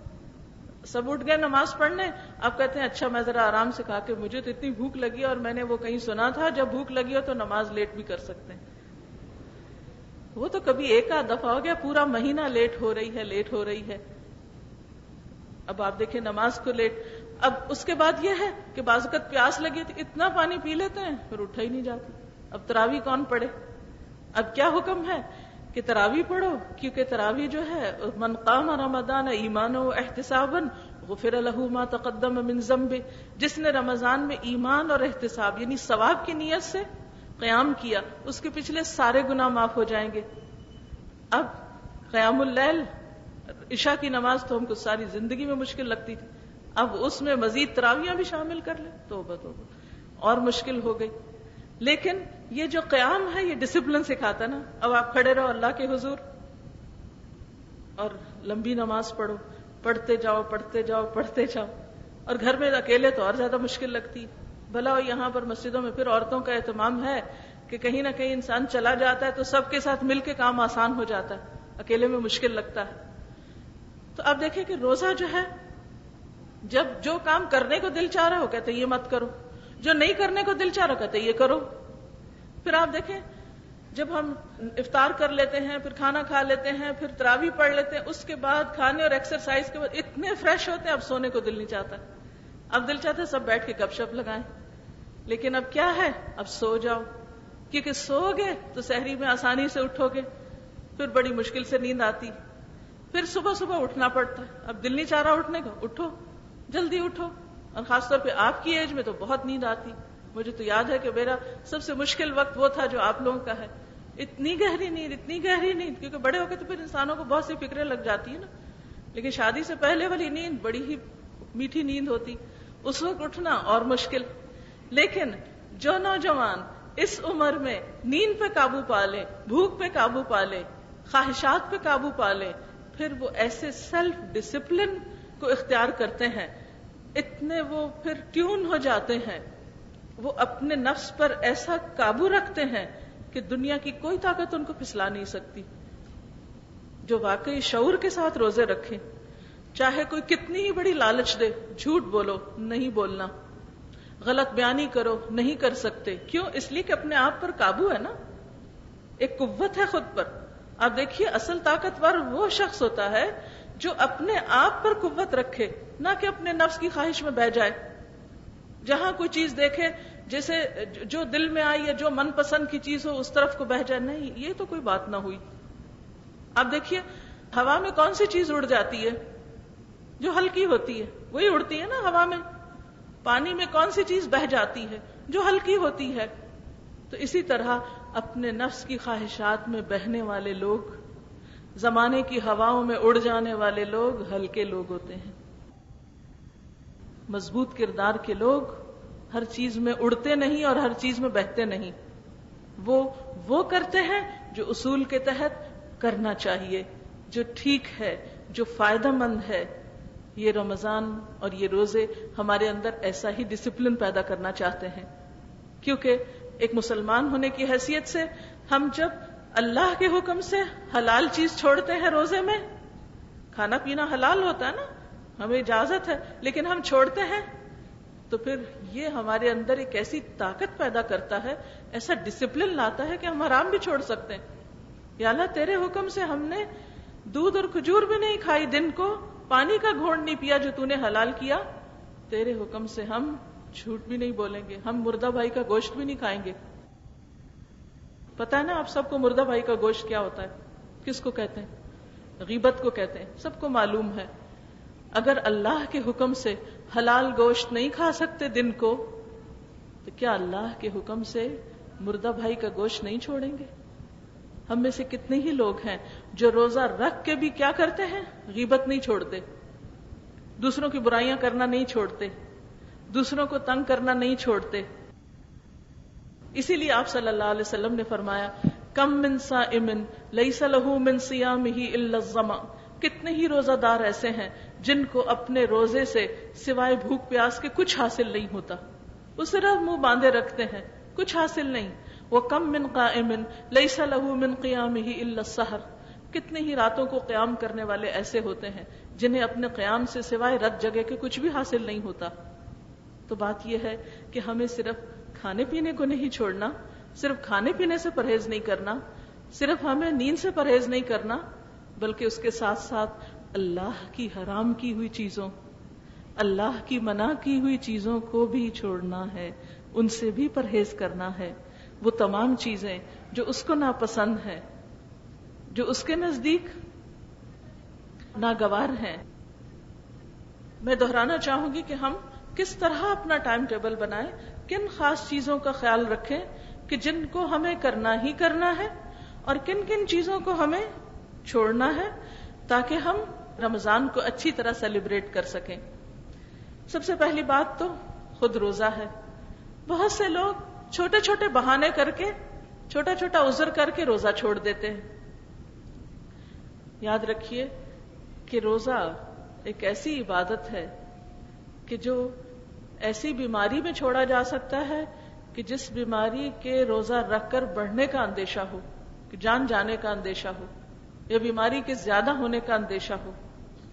سب اٹھ گئے نماز پڑھنے. آپ کہتے ہیں اچھا میں ذرا آرام سے کھا کے، مجھے تو اتنی بھوک لگی اور میں نے وہ کہیں سنا تھا جب بھوک لگی ہو تو نماز لیٹ بھی کر سکتے ہیں. وہ تو کبھی ایک آدھ دفعہ ہو گیا، پورا مہینہ لیٹ ہو رہی ہے، لیٹ ہو رہی ہے. اب آپ دیکھیں نماز کو لیٹ. اب اس کے بعد یہ ہے کہ بعض اوقات پیاس لگی تو اتنا پانی پی لیتے ہیں پھر اٹھا ہی نہیں جاتا. اب تراویح کون پڑھے؟ اب کیا حکم ہے کہ تراویح پڑھو، کیونکہ تراویح جو ہے من قام رمضان ایمانا و احتسابا غفر له ما تقدم من ذنبه، جس نے رمضان میں ایمان اور احتساب یعنی ثواب کی نیت سے قیام کیا، اس کے پچھلے سارے گناہ معاف ہو جائیں گے۔ اب قیام اللیل، عشاء کی نماز تو ہم کو ساری زندگی میں مشکل لگتی تھی، اب اس میں مزید تراویحاں بھی شامل کر لیں، توبہ توبہ، اور مشکل ہو گئی۔ لیکن یہ جو قیام ہے یہ ڈسپلن سکھاتا نا۔ اب آپ کھڑے رہو اللہ کے حضور اور لمبی نماز پڑھو، پڑھتے جاؤ پڑھتے جاؤ پڑھتے جاؤ، اور گھر میں اکیلے تو اور زیادہ مشکل لگتی۔ بھلا یہاں پر مسجدوں میں پھر عورتوں کا اہتمام ہے کہ کہیں نہ کہیں انسان چلا جاتا ہے تو سب کے ساتھ مل کے کام آسان ہو جاتا ہے، اکیلے میں مشکل لگتا ہے۔ تو اب دیکھیں کہ روزہ جو ہے، جب جو کام کرنے کو دل چاہ رہا ہو کہتے یہ مت کرو، جو نہیں کرنے کو دل چاہ رہا کہتے یہ کرو۔ پھر آپ دیکھیں جب ہم افطار کر لیتے ہیں، پھر کھانا کھا لیتے ہیں، پھر تراویح پڑھ لیتے ہیں، اس کے بعد کھانے اور ایکسرسائز کے بعد اتنے فریش ہوتے ہیں اب سونے کو دل نہیں چاہتا، اب دل چاہتا ہے سب بیٹھ کے گپ شپ لگائیں، لیکن اب کیا ہے، اب سو جاؤ، کیونکہ سو گے تو سحری میں آسانی سے اٹھو گے، پھر بڑی مشکل سے نیند آتی، پھر صبح صبح اٹھنا پڑتا ہے، اب دل نہیں چاہ رہا اٹھنے کو، اٹھو جلدی اٹھو، اور خاص طور پہ آپ کی ایج میں تو بہت نیند آتی۔ مجھے تو یاد ہے کہ میرا سب سے مشکل وقت وہ تھا جو آپ لوگوں کا ہے، اتنی گہری نیند، اتنی گہری نیند، کیونکہ بڑے ہو کے تو پھر انسانوں کو بہت سی فکریں لگ جاتی ہیں نا، لیکن شادی سے پہلے والی نیند بڑی ہی میٹھی نیند ہوتی، اس وقت اٹھنا اور مشکل۔ لیکن جو نوجوان اس عمر میں نیند پہ قابو پا لیں، بھوک پہ قابو پا لیں، خواہشات پہ قابو پا لیں، پھر وہ ایسے سیلف ڈسپلن کو اختیار کرتے ہیں، اتنے وہ پھر ٹیون ہو جاتے ہیں، وہ اپنے نفس پر ایسا قابو رکھتے ہیں کہ دنیا کی کوئی طاقت ان کو پھسلا نہیں سکتی۔ جو واقعی شعور کے ساتھ روزے رکھیں، چاہے کوئی کتنی ہی بڑی لالچ دے، جھوٹ بولو نہیں بولنا، غلط بیانی کرو نہیں کر سکتے، کیوں؟ اس لیے کہ اپنے آپ پر قابو ہے نا، ایک قوت ہے خود پر۔ آپ دیکھیے اصل طاقتور وہ شخص ہوتا ہے جو اپنے آپ پر قوت رکھے، نہ کہ اپنے نفس کی خواہش میں بہہ جائے، جہاں کوئی چیز دیکھے جیسے جو دل میں آئی یا جو من پسند کی چیز ہو اس طرف کو بہہ جائے، نہیں، یہ تو کوئی بات نہ ہوئی۔ آپ دیکھیے ہوا میں کون سی چیز اڑ جاتی ہے جو ہلکی ہوتی ہے، وہی اڑتی ہے نا ہوا میں۔ پانی میں کون سی چیز بہہ جاتی ہے جو ہلکی ہوتی ہے۔ تو اسی طرح اپنے نفس کی خواہشات میں بہنے والے لوگ، زمانے کی ہواؤں میں اڑ جانے والے لوگ ہلکے لوگ ہوتے ہیں۔ مضبوط کردار کے لوگ ہر چیز میں اڑتے نہیں اور ہر چیز میں بہتے نہیں، وہ کرتے ہیں جو اصول کے تحت کرنا چاہیے، جو ٹھیک ہے، جو فائدہ مند ہے۔ یہ رمضان اور یہ روزے ہمارے اندر ایسا ہی ڈسپلن پیدا کرنا چاہتے ہیں، کیونکہ ایک مسلمان ہونے کی حیثیت سے ہم جب اللہ کے حکم سے حلال چیز چھوڑتے ہیں، روزے میں کھانا پینا حلال ہوتا ہے نا، ہمیں اجازت ہے، لیکن ہم چھوڑتے ہیں، تو پھر یہ ہمارے اندر ایک ایسی طاقت پیدا کرتا ہے، ایسا ڈسپلن لاتا ہے کہ ہم حرام بھی چھوڑ سکتے ہیں۔ یا اللہ تیرے حکم سے ہم نے دودھ اور کھجور بھی نہیں کھائی دن کو، پانی کا گھونٹ نہیں پیا جو تو نے حلال کیا، تیرے حکم سے ہم جھوٹ بھی نہیں بولیں گے، ہم مردہ بھائی کا گوشت بھی نہیں کھائیں گے۔ پتا ہے نا آپ سب کو مردہ بھائی کا گوشت کیا ہوتا ہے، کس کو کہتے ہیں؟ غیبت کو کہتے ہیں، سب کو معلوم ہے۔ اگر اللہ کے حکم سے حلال گوشت نہیں کھا سکتے دن کو، تو کیا اللہ کے حکم سے مردہ بھائی کا گوشت نہیں چھوڑیں گے؟ ہم میں سے کتنے ہی لوگ ہیں جو روزہ رکھ کے بھی کیا کرتے ہیں؟ غیبت نہیں چھوڑتے، دوسروں کی برائیاں کرنا نہیں چھوڑتے، دوسروں کو تنگ کرنا نہیں چھوڑتے۔ اسی لیے آپ صلی اللہ علیہ وسلم نے فرمایا، کم من صائم لیس لہ من صیامہ الا الظما، کتنے ہی روزہ دار ایسے ہیں جن کو اپنے روزے سے سوائے بھوک پیاس کے کچھ حاصل نہیں ہوتا، وہ صرف منہ باندھے رکھتے ہیں، کچھ حاصل نہیں۔ وَكَم مِّن قَائِمٍ لَيْسَ لَهُ مِن قِيَامِهِ إِلَّا السَّحَرُ، کتنے ہی راتوں کو قیام کرنے والے ایسے ہوتے ہیں جنہیں اپنے قیام سے سوائے رت جگہ کے کچھ بھی حاصل نہیں ہوتا۔ تو بات یہ ہے کہ ہمیں صرف کھانے پینے کو نہیں چھوڑنا، صرف کھانے پینے سے پرہیز نہیں کرنا، صرف ہمیں نیند سے پرہیز نہیں کرنا، بلکہ اس کے ساتھ ساتھ اللہ کی حرام کی ہوئی چیزوں، اللہ کی منع کی ہوئی چیزوں کو بھی چھوڑنا ہے، ان سے بھی پرہیز کرنا ہے۔ وہ تمام چیزیں جو اس کو ناپسند ہیں، جو اس کے نزدیک ناگوار ہیں. میں دہرانا چاہوں گی کہ ہم کس طرح اپنا ٹائم ٹیبل بنائیں, کن خاص چیزوں کا خیال رکھیں کہ جن کو ہمیں کرنا ہی کرنا ہے اور کن کن چیزوں کو ہمیں چھوڑنا ہے, تاکہ ہم رمضان کو اچھی طرح سیلیبریٹ کر سکیں. سب سے پہلی بات تو خود روزہ ہے. بہت سے لوگ چھوٹے چھوٹے بہانے کر کے, چھوٹا چھوٹا عذر کر کے روزہ چھوڑ دیتے ہیں. یاد رکھیے کہ روزہ ایک ایسی عبادت ہے کہ جو ایسی بیماری میں چھوڑا جا سکتا ہے کہ جس بیماری کے روزہ رکھ کر بڑھنے کا اندیشہ ہو, کہ جان جانے کا اندیشہ ہو, یا بیماری کے زیادہ ہونے کا اندیشہ ہو.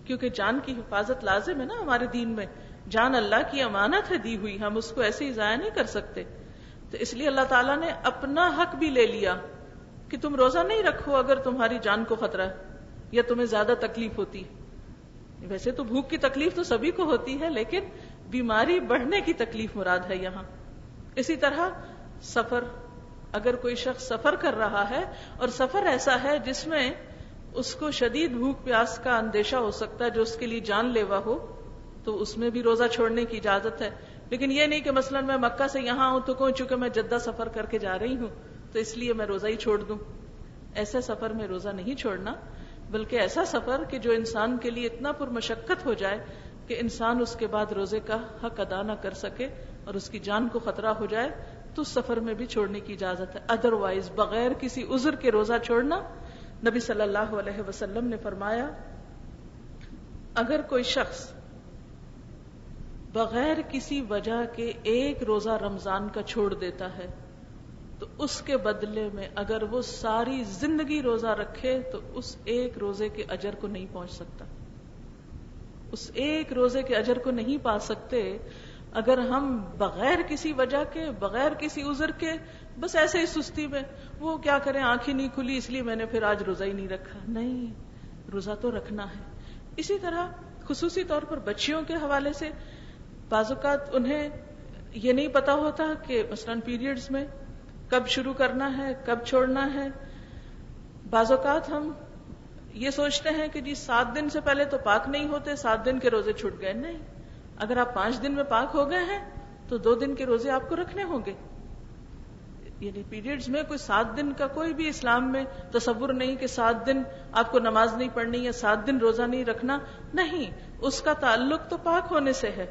کیونکہ جان کی حفاظت لازم ہے نا ہمارے دین میں. جان اللہ کی امانت ہے دی ہوئی, ہم اس کو ایسے ہی ضائع نہیں کر سکتے. تو اس لیے اللہ تعالیٰ نے اپنا حق بھی لے لیا کہ تم روزہ نہیں رکھو اگر تمہاری جان کو خطرہ ہے یا تمہیں زیادہ تکلیف ہوتی. ویسے تو بھوک کی تکلیف تو سبھی کو ہوتی ہے, لیکن بیماری بڑھنے کی تکلیف مراد ہے یہاں. اسی طرح سفر, اگر کوئی شخص سفر کر رہا ہے اور سفر ایسا ہے جس میں اس کو شدید بھوک پیاس کا اندیشہ ہو سکتا ہے جو اس کے لیے جان لیوا ہو, تو اس میں بھی روزہ چھوڑنے کی اجازت ہے. لیکن یہ نہیں کہ مثلا میں مکہ سے یہاں ہوں تو کہوں چونکہ میں جدہ سفر کر کے جا رہی ہوں تو اس لیے میں روزہ ہی چھوڑ دوں. ایسے سفر میں روزہ نہیں چھوڑنا, بلکہ ایسا سفر کہ جو انسان کے لیے اتنا پرمشقت ہو جائے کہ انسان اس کے بعد روزے کا حق ادا نہ کر سکے اور اس کی جان کو خطرہ ہو جائے, تو اس سفر میں بھی چھوڑنے کی اجازت ہے. ادروائز بغیر کسی عذر کے روزہ چھوڑنا, نبی صلی اللہ علیہ وسلم نے فرمایا اگر کوئی شخص بغیر کسی وجہ کے ایک روزہ رمضان کا چھوڑ دیتا ہے تو اس کے بدلے میں اگر وہ ساری زندگی روزہ رکھے تو اس ایک روزے کے اجر کو نہیں پہنچ سکتا. اس ایک روزے کے اجر کو نہیں پا سکتے اگر ہم بغیر کسی وجہ کے, بغیر کسی عذر کے, بس ایسے ہی سستی میں وہ کیا کریں, آنکھیں نہیں کھلی اس لیے میں نے پھر آج روزہ ہی نہیں رکھا. نہیں, روزہ تو رکھنا ہے. اسی طرح خصوصی طور پر بچیوں کے حوالے سے بعض اوقات انہیں یہ نہیں پتا ہوتا کہ مثلاً پیریڈز میں کب شروع کرنا ہے, کب چھوڑنا ہے. بعض اوقات ہم یہ سوچتے ہیں کہ جی 7 دن سے پہلے تو پاک نہیں ہوتے, 7 دن کے روزے چھوٹ گئے. نہیں, اگر آپ 5 دن میں پاک ہو گئے ہیں تو 2 دن کے روزے آپ کو رکھنے ہوں گے. یعنی پیریڈز میں کوئی 7 دن کا کوئی بھی اسلام میں تصور نہیں کہ 7 دن آپ کو نماز نہیں پڑھنی یا 7 دن روزہ نہیں رکھنا. نہیں, اس کا تعلق تو پاک ہونے سے ہے.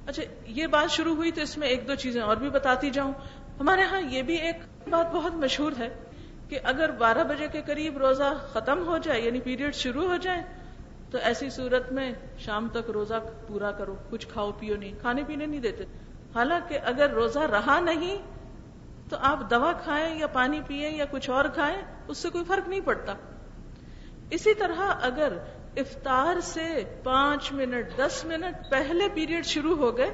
اچھا, یہ بات شروع ہوئی تو اس میں 1-2 چیزیں اور بھی بتاتی جاؤں. ہمارے ہاں یہ بھی ایک بات بہت مشہور ہے کہ اگر 12 بجے کے قریب روزہ ختم ہو جائے, یعنی پیریڈ شروع ہو جائے, تو ایسی صورت میں شام تک روزہ پورا کرو, کچھ کھاؤ پیو نہیں, کھانے پینے نہیں دیتے. حالانکہ اگر روزہ رہا نہیں تو آپ دوا کھائیں یا پانی پیئیں یا کچھ اور کھائیں, اس سے کوئی فرق نہیں پڑتا. اسی طرح اگر افطار سے 5 منٹ 10 منٹ پہلے پیریڈ شروع ہو گئے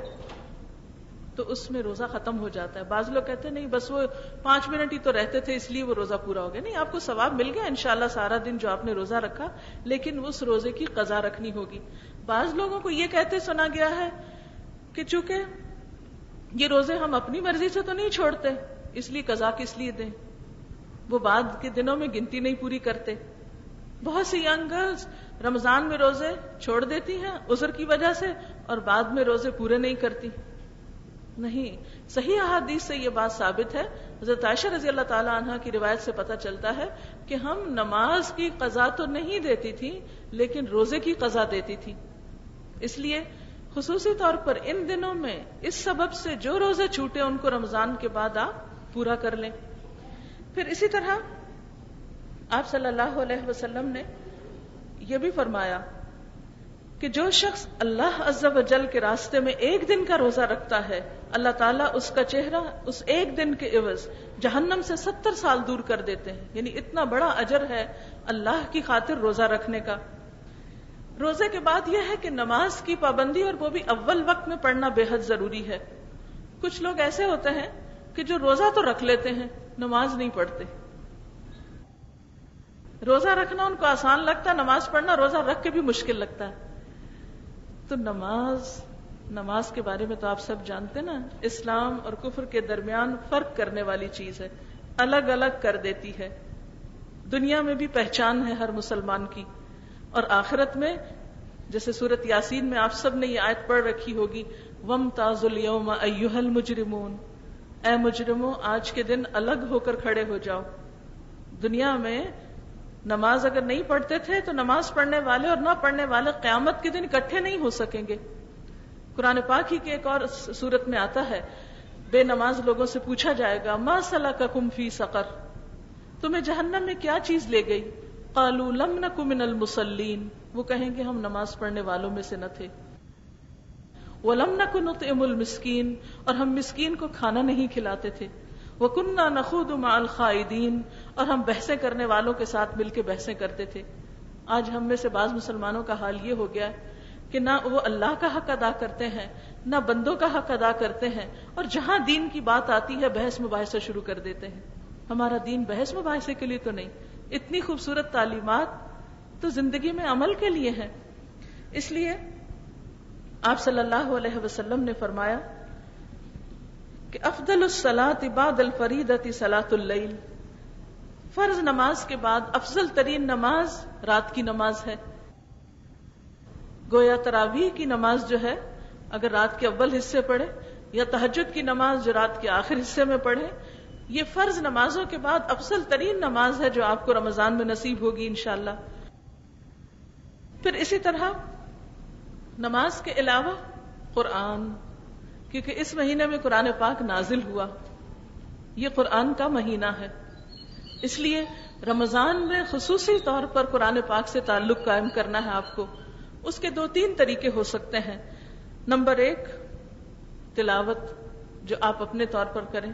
تو اس میں روزہ ختم ہو جاتا ہے. بعض لوگ کہتے ہیں نہیں بس وہ 5 منٹ ہی تو رہتے تھے اس لیے وہ روزہ پورا ہو گیا. نہیں, آپ کو ثواب مل گیا انشاءاللہ سارا دن جو آپ نے روزہ رکھا, لیکن اس روزے کی قضا رکھنی ہوگی. بعض لوگوں کو یہ کہتے سنا گیا ہے کہ چونکہ یہ روزے ہم اپنی مرضی سے تو نہیں چھوڑتے اس لیے قضا کس لیے دیں, وہ بعد کے دنوں میں گنتی نہیں پوری کرتے. بہت سی ینگ گرلز رمضان میں روزے چھوڑ دیتی ہیں عذر کی وجہ سے اور بعد میں روزے پورے نہیں کرتی. نہیں, صحیح احادیث سے یہ بات ثابت ہے. حضرت عائشہ رضی اللہ تعالی عنہا کی روایت سے پتہ چلتا ہے کہ ہم نماز کی قضا تو نہیں دیتی تھی لیکن روزے کی قضا دیتی تھی. اس لیے خصوصی طور پر ان دنوں میں اس سبب سے جو روزے چھوٹے ان کو رمضان کے بعد آپ پورا کر لیں. پھر اسی طرح آپ صلی اللہ علیہ وسلم نے یہ بھی فرمایا کہ جو شخص اللہ عز و جل کے راستے میں 1 دن کا روزہ رکھتا ہے, اللہ تعالیٰ اس کا چہرہ اس 1 دن کے عوض جہنم سے 70 سال دور کر دیتے ہیں. یعنی اتنا بڑا اجر ہے اللہ کی خاطر روزہ رکھنے کا. روزے کے بعد یہ ہے کہ نماز کی پابندی, اور وہ بھی اول وقت میں پڑھنا بے حد ضروری ہے. کچھ لوگ ایسے ہوتے ہیں کہ جو روزہ تو رکھ لیتے ہیں نماز نہیں پڑھتے. روزہ رکھنا ان کو آسان لگتا ہے, نماز پڑھنا روزہ رکھ کے بھی مشکل لگتا ہے. تو نماز کے بارے میں تو آپ سب جانتے نا, اسلام اور کفر کے درمیان فرق کرنے والی چیز ہے, الگ الگ کر دیتی ہے. دنیا میں بھی پہچان ہے ہر مسلمان کی، اور آخرت میں جیسے سورۃ یاسین میں آپ سب نے یہ آیت پڑھ رکھی ہوگی، وَامْتَازُوا الْيَوْمَ أَيُّهَا الْمُجْرِمُونَ، اے مجرموں آج کے دن الگ ہو کر کھڑے ہو جاؤ۔ دنیا میں نماز اگر نہیں پڑھتے تھے تو نماز پڑھنے والے اور نہ پڑھنے والے قیامت کے دن اکٹھے نہیں ہو سکیں گے۔ قرآن پاک ہی کے ایک اور سورت میں آتا ہے، بے نماز لوگوں سے پوچھا جائے گا، ما سلککم فی سقر، تمہیں جہنم میں کیا چیز لے گئی؟ قالوا لم نک من المصلین، وہ کہیں گے ہم نماز پڑھنے والوں میں سے نہ تھے۔ وَلَمْ نَكُ نُطْعِمُ الْمِسْكِينَ، اور ہم مسکین کو کھانا نہیں کھلاتے تھے۔ وَكُنَّا نَخُوضُ مَعَ الْخَائِضِينَ، اور ہم بحثیں کرنے والوں کے ساتھ مل کے بحثیں کرتے تھے۔ آج ہم میں سے بعض مسلمانوں کا حال یہ ہو گیا ہے کہ نہ وہ اللہ کا حق ادا کرتے ہیں نہ بندوں کا حق ادا کرتے ہیں، اور جہاں دین کی بات آتی ہے بحث مباحثہ شروع کر دیتے ہیں۔ ہمارا دین بحث مباحثے کے لیے تو نہیں، اتنی خوبصورت تعلیمات تو زندگی میں عمل کے لیے ہیں۔ اس لیے آپ صلی اللہ علیہ وسلم نے فرمایا کہ افضل الصلاۃ بعد الفریضۃ صلاۃ اللیل، فرض نماز کے بعد افضل ترین نماز رات کی نماز ہے۔ گویا تراویح کی نماز جو ہے اگر رات کے اول حصے پڑھے، یا تہجد کی نماز جو رات کے آخر حصے میں پڑھے، یہ فرض نمازوں کے بعد افضل ترین نماز ہے جو آپ کو رمضان میں نصیب ہوگی انشاءاللہ۔ پھر اسی طرح نماز کے علاوہ قرآن، کیونکہ اس مہینے میں قرآن پاک نازل ہوا، یہ قرآن کا مہینہ ہے، اس لیے رمضان میں خصوصی طور پر قرآن پاک سے تعلق قائم کرنا ہے آپ کو۔ اس کے 2-3 طریقے ہو سکتے ہیں۔ نمبر 1 تلاوت جو آپ اپنے طور پر کریں،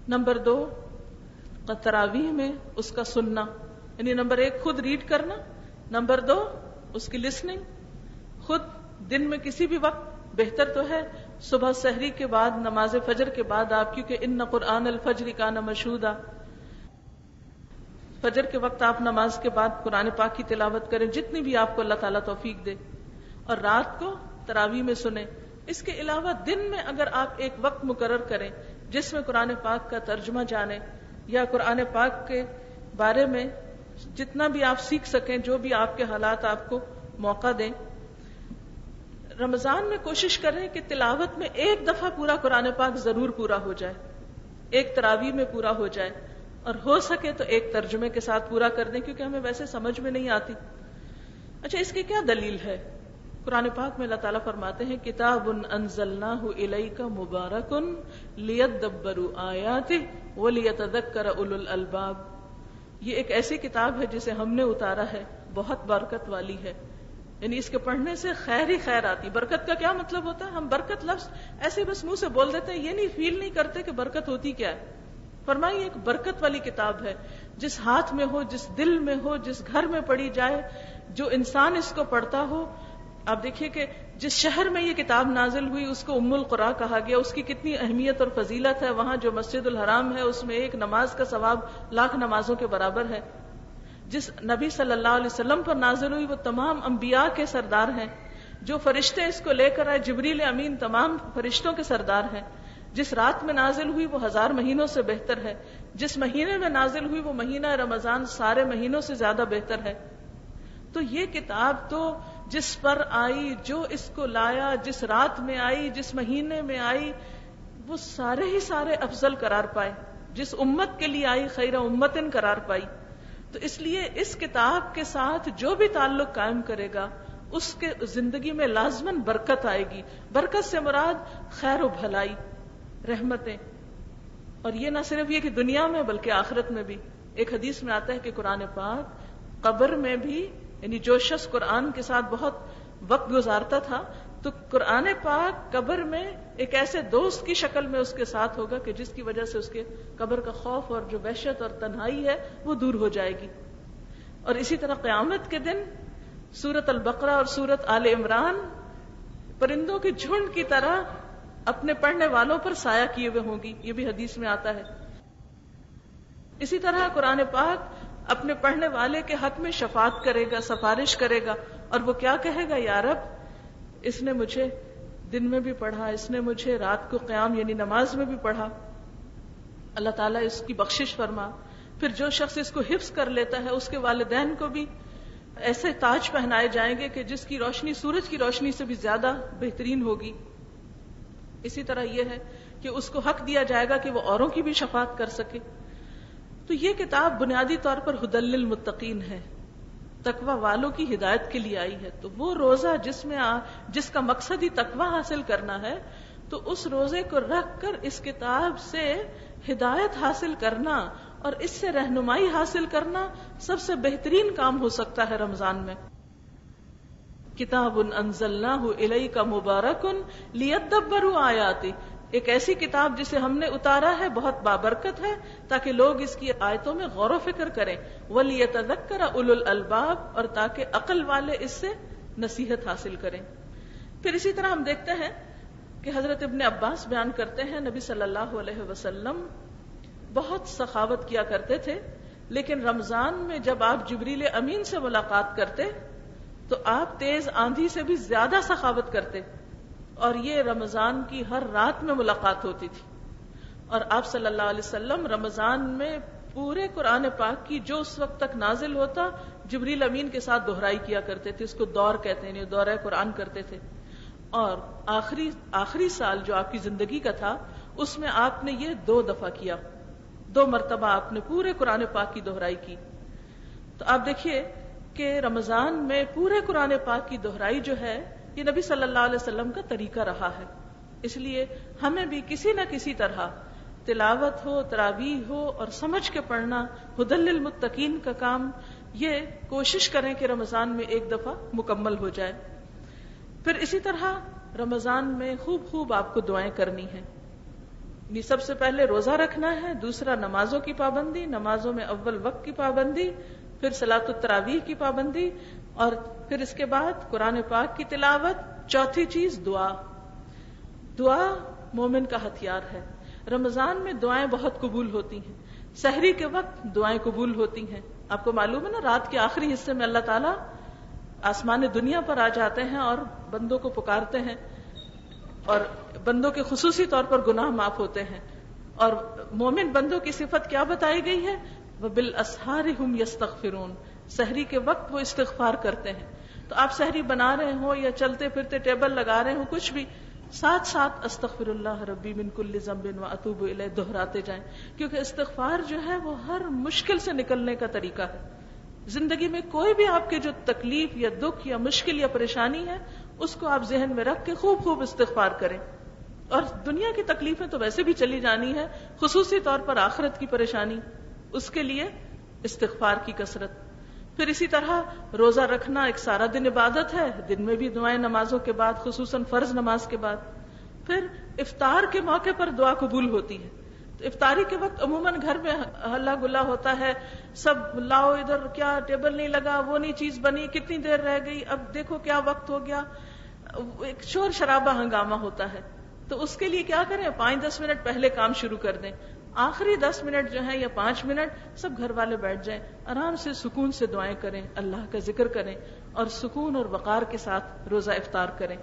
نمبر 2 تراویح میں اس کا سننا، یعنی نمبر 1 خود ریڈ کرنا، نمبر 2 اس کی لسننگ، خود دن میں کسی بھی وقت بہتر تو ہے صبح سحری کے بعد نماز فجر کے بعد آپ، کیونکہ ان قرآن الفجر کان مشہودا، فجر کے وقت آپ نماز کے بعد قرآن پاک کی تلاوت کریں جتنی بھی آپ کو اللہ تعالیٰ توفیق دے، اور رات کو تراویح میں سنیں۔ اس کے علاوہ دن میں اگر آپ ایک وقت مقرر کریں جس میں قرآن پاک کا ترجمہ جانیں یا قرآن پاک کے بارے میں جتنا بھی آپ سیکھ سکیں، جو بھی آپ کے حالات آپ کو موقع دیں، رمضان میں کوشش کریں کہ تلاوت میں ایک دفعہ پورا قرآن پاک ضرور پورا ہو جائے، ایک تراویح میں پورا ہو جائے، اور ہو سکے تو ایک ترجمے کے ساتھ پورا کر دیں، کیونکہ ہمیں ویسے سمجھ میں نہیں آتی۔ اچھا، اس کی کیا دلیل ہے؟ قرآن پاک میں اللہ تعالیٰ فرماتے ہیں کتاب انزلناہ الیک مبارک لیدبروا آیاتہ ولیتذکر اولو الالباب، یہ ایک ایسی کتاب ہے جسے ہم نے اتارا ہے، بہت برکت والی ہے، یعنی اس کے پڑھنے سے خیر ہی خیر آتی۔ برکت کا کیا مطلب ہوتا ہے؟ ہم برکت لفظ ایسے بس منہ سے بول دیتے ہیں، یہ نہیں فیل نہیں کرتے کہ برکت ہوتی کیا ہے۔ فرمائیے ایک برکت والی کتاب ہے، جس ہاتھ میں ہو، جس دل میں ہو، جس گھر میں پڑھی جائے، جو انسان اس کو پڑھتا ہو۔ آپ دیکھیے کہ جس شہر میں یہ کتاب نازل ہوئی اس کو ام القریٰ کہا گیا، اس کی کتنی اہمیت اور فضیلت ہے۔ وہاں جو مسجد الحرام ہے اس میں ایک نماز کا ثواب 1,00,000 نمازوں کے برابر ہے۔ جس نبی صلی اللہ علیہ وسلم پر نازل ہوئی وہ تمام انبیاء کے سردار ہیں، جو فرشتے اس کو لے کر آئے جبریل امین تمام فرشتوں کے سردار ہیں۔ جس رات میں نازل ہوئی وہ 1000 مہینوں سے بہتر ہے، جس مہینے میں نازل ہوئی وہ مہینہ رمضان سارے مہینوں سے زیادہ بہتر ہے۔ تو یہ کتاب تو جس پر آئی، جو اس کو لایا، جس رات میں آئی، جس مہینے میں آئی، وہ سارے ہی سارے افضل قرار پائے۔ جس امت کے لیے آئی خیر امتن قرار پائی۔ تو اس لیے اس کتاب کے ساتھ جو بھی تعلق قائم کرے گا اس کے زندگی میں لازماً برکت آئے گی۔ برکت سے مراد خیر و بھلائی، رحمتیں، اور یہ نہ صرف یہ کہ دنیا میں بلکہ آخرت میں بھی۔ ایک حدیث میں آتا ہے کہ قرآن پاک قبر میں بھی، یعنی جو شخص قرآن کے ساتھ بہت وقت گزارتا تھا تو قرآن پاک قبر میں ایک ایسے دوست کی شکل میں اس کے ساتھ ہوگا کہ جس کی وجہ سے اس کے قبر کا خوف اور جو وحشت اور تنہائی ہے وہ دور ہو جائے گی۔ اور اسی طرح قیامت کے دن سورۃ البقرہ اور سورۃ آل عمران پرندوں کے جھنڈ کی طرح اپنے پڑھنے والوں پر سایہ کیے ہوئے ہوں گی، یہ بھی حدیث میں آتا ہے۔ اسی طرح قرآن پاک اپنے پڑھنے والے کے حق میں شفاعت کرے گا، سفارش کرے گا، اور وہ کیا کہے گا؟ یا رب، اس نے مجھے دن میں بھی پڑھا، اس نے مجھے رات کو قیام یعنی نماز میں بھی پڑھا، اللہ تعالیٰ اس کی بخشش فرما۔ پھر جو شخص اس کو حفظ کر لیتا ہے اس کے والدین کو بھی ایسے تاج پہنائے جائیں گے کہ جس کی روشنی سورج کی روشنی سے بھی زیادہ بہترین ہوگی. اسی طرح یہ ہے کہ اس کو حق دیا جائے گا کہ وہ اوروں کی بھی شفاعت کر سکے. تو یہ کتاب بنیادی طور پر ھدی للمتقین ہے، تقوی والوں کی ہدایت کے لیے آئی ہے. تو وہ روزہ جس کا مقصد ہی تقوی حاصل کرنا ہے، تو اس روزے کو رکھ کر اس کتاب سے ہدایت حاصل کرنا اور اس سے رہنمائی حاصل کرنا سب سے بہترین کام ہو سکتا ہے رمضان میں. کتاب انزلناہ الیک مبارک لیدبروا آیاتہ، ایک ایسی کتاب جسے ہم نے اتارا ہے، بہت بابرکت ہے، تاکہ لوگ اس کی آیتوں میں غور و فکر کریں. ولیتذکر اولو الالباب، اور تاکہ عقل والے اس سے نصیحت حاصل کریں. پھر اسی طرح ہم دیکھتے ہیں کہ حضرت ابن عباس بیان کرتے ہیں نبی صلی اللہ علیہ وسلم بہت سخاوت کیا کرتے تھے، لیکن رمضان میں جب آپ جبریل امین سے ملاقات کرتے تو آپ تیز آندھی سے بھی زیادہ سخاوت کرتے، اور یہ رمضان کی ہر رات میں ملاقات ہوتی تھی. اور آپ صلی اللہ علیہ وسلم رمضان میں پورے قرآن پاک کی جو اس وقت تک نازل ہوتا جبریل امین کے ساتھ دہرائی کیا کرتے تھے. اس کو دور کہتے ہیں، دورہ قرآن کرتے تھے. اور آخری سال جو آپ کی زندگی کا تھا اس میں آپ نے یہ 2 دفعہ کیا، 2 مرتبہ آپ نے پورے قرآن پاک کی دہرائی کی. تو آپ دیکھیے کہ رمضان میں پورے قرآن پاک کی دہرائی جو ہے یہ نبی صلی اللہ علیہ وسلم کا طریقہ رہا ہے. اس لیے ہمیں بھی کسی نہ کسی طرح تلاوت ہو، تراویح ہو اور سمجھ کے پڑھنا، ھدی للمتقین کا کام، یہ کوشش کریں کہ رمضان میں 1 دفعہ مکمل ہو جائے. پھر اسی طرح رمضان میں خوب آپ کو دعائیں کرنی ہیں. سب سے پہلے روزہ رکھنا ہے، دوسرا نمازوں کی پابندی، نمازوں میں اول وقت کی پابندی، پھر صلاۃ التراویح کی پابندی، اور پھر اس کے بعد قرآن پاک کی تلاوت. چوتھی چیز دعا مومن کا ہتھیار ہے. رمضان میں دعائیں بہت قبول ہوتی ہیں. سحری کے وقت دعائیں قبول ہوتی ہیں. آپ کو معلوم ہے نا، رات کے آخری حصے میں اللہ تعالیٰ آسمان دنیا پر آ جاتے ہیں اور بندوں کو پکارتے ہیں، اور بندوں کے خصوصی طور پر گناہ معاف ہوتے ہیں. اور مومن بندوں کی صفت کیا بتائی گئی ہے؟ وَبِالْأَسْحَارِ هُمْ يَسْتَغْفِرُونَ، سحری کے وقت وہ استغفار کرتے ہیں. تو آپ سحری بنا رہے ہوں یا چلتے پھرتے ٹیبل لگا رہے ہوں، کچھ بھی، ساتھ استغفر اللہ ربی من کل ذنب واتوب الیہ دہراتے جائیں، کیونکہ استغفار جو ہے وہ ہر مشکل سے نکلنے کا طریقہ ہے. زندگی میں کوئی بھی آپ کے جو تکلیف یا دکھ یا مشکل یا پریشانی ہے، اس کو آپ ذہن میں رکھ کے خوب استغفار کریں. اور دنیا کی تکلیفیں تو ویسے بھی چلی جانی ہے، خصوصی طور پر آخرت کی پریشانی، اس کے لیے استغفار کی کثرت. پھر اسی طرح روزہ رکھنا ایک سارا دن عبادت ہے، دن میں بھی دعائیں نمازوں کے بعد، خصوصاً فرض نماز کے بعد. پھر افطار کے موقع پر دعا قبول ہوتی ہے. تو افطاری کے وقت عموماً گھر میں ہلا گلا ہوتا ہے، سب لاؤ ادھر، کیا ٹیبل نہیں لگا، وہ نہیں چیز بنی، کتنی دیر رہ گئی، اب دیکھو کیا وقت ہو گیا، ایک شور شرابہ ہنگامہ ہوتا ہے. تو اس کے لیے کیا کریں؟ 5-10 منٹ پہلے کام شروع کر دیں. آخری 10 منٹ جو ہے یا 5 منٹ سب گھر والے بیٹھ جائیں، آرام سے سکون سے دعائیں کریں، اللہ کا ذکر کریں، اور سکون اور وقار کے ساتھ روزہ افطار کریں.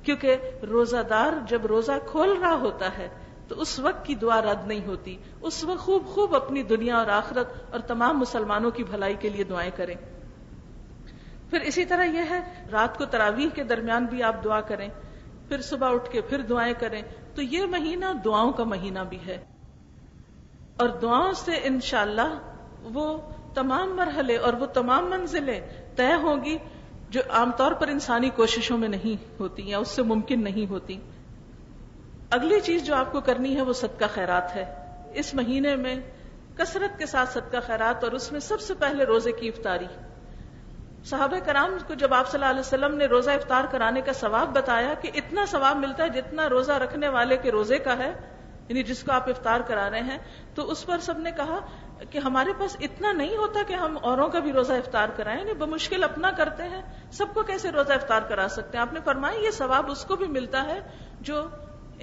کیونکہ روزہ دار جب روزہ کھول رہا ہوتا ہے تو اس وقت کی دعا رد نہیں ہوتی. اس وقت خوب اپنی دنیا اور آخرت اور تمام مسلمانوں کی بھلائی کے لیے دعائیں کریں. پھر اسی طرح یہ ہے، رات کو تراویح کے درمیان بھی آپ دعا کریں، پھر صبح اٹھ کے پھر دعائیں کریں. تو یہ مہینہ دعاؤں کا مہینہ بھی ہے، اور دعاؤں سے انشاءاللہ وہ تمام مرحلے اور وہ تمام منزلیں طے ہوں گی جو عام طور پر انسانی کوششوں میں نہیں ہوتی یا اس سے ممکن نہیں ہوتی. اگلی چیز جو آپ کو کرنی ہے وہ صدقہ خیرات ہے. اس مہینے میں کثرت کے ساتھ صدقہ خیرات، اور اس میں سب سے پہلے روزے کی افطاری. صحابہ کرام کو جب آپ صلی اللہ علیہ وسلم نے روزہ افطار کرانے کا ثواب بتایا کہ اتنا ثواب ملتا ہے جتنا روزہ رکھنے والے کے روزے کا ہے، یعنی جس کو آپ افطار کرا رہے ہیں، تو اس پر سب نے کہا کہ ہمارے پاس اتنا نہیں ہوتا کہ ہم اوروں کا بھی روزہ افطار کرائیں، یعنی بمشکل اپنا کرتے ہیں، سب کو کیسے روزہ افطار کرا سکتے ہیں. آپ نے فرمایا یہ ثواب اس کو بھی ملتا ہے جو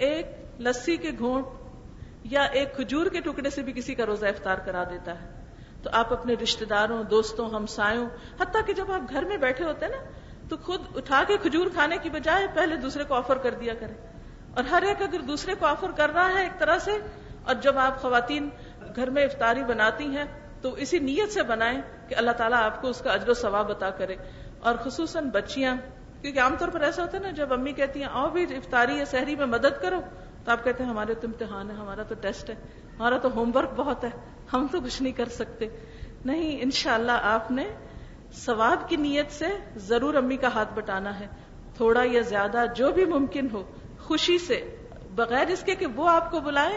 ایک لسی کے گھونٹ یا ایک کھجور کے ٹکڑے سے بھی کسی کا روزہ افطار کرا دیتا ہے. تو آپ اپنے رشتہ داروں، دوستوں، ہمسایوں، حتیٰ کہ جب آپ گھر میں بیٹھے ہوتے ہیں نا، تو خود اٹھا کے کھجور کھانے کی بجائے پہلے دوسرے کو آفر کر دیا کریں. اور ہر ایک اگر دوسرے کو آفر کر رہا ہے ایک طرح سے، اور جب آپ خواتین گھر میں افطاری بناتی ہیں تو اسی نیت سے بنائیں کہ اللہ تعالیٰ آپ کو اس کا اجر و ثواب عطا کرے. اور خصوصاً بچیاں، کیونکہ عام طور پر ایسا ہوتا ہے نا، جب امی کہتی ہیں آؤ بھی افطاری یا سحری میں مدد کرو، تو آپ کہتے ہیں ہمارے تو امتحان ہے، ہمارا تو ٹیسٹ ہے، ہمارا تو ہوم ورک بہت ہے، ہم تو کچھ نہیں کر سکتے. نہیں، انشاءاللہ آپ نے ثواب کی نیت سے ضرور امی کا ہاتھ بٹانا ہے، تھوڑا یا زیادہ جو بھی ممکن ہو، خوشی سے، بغیر اس کے کہ وہ آپ کو بلائیں.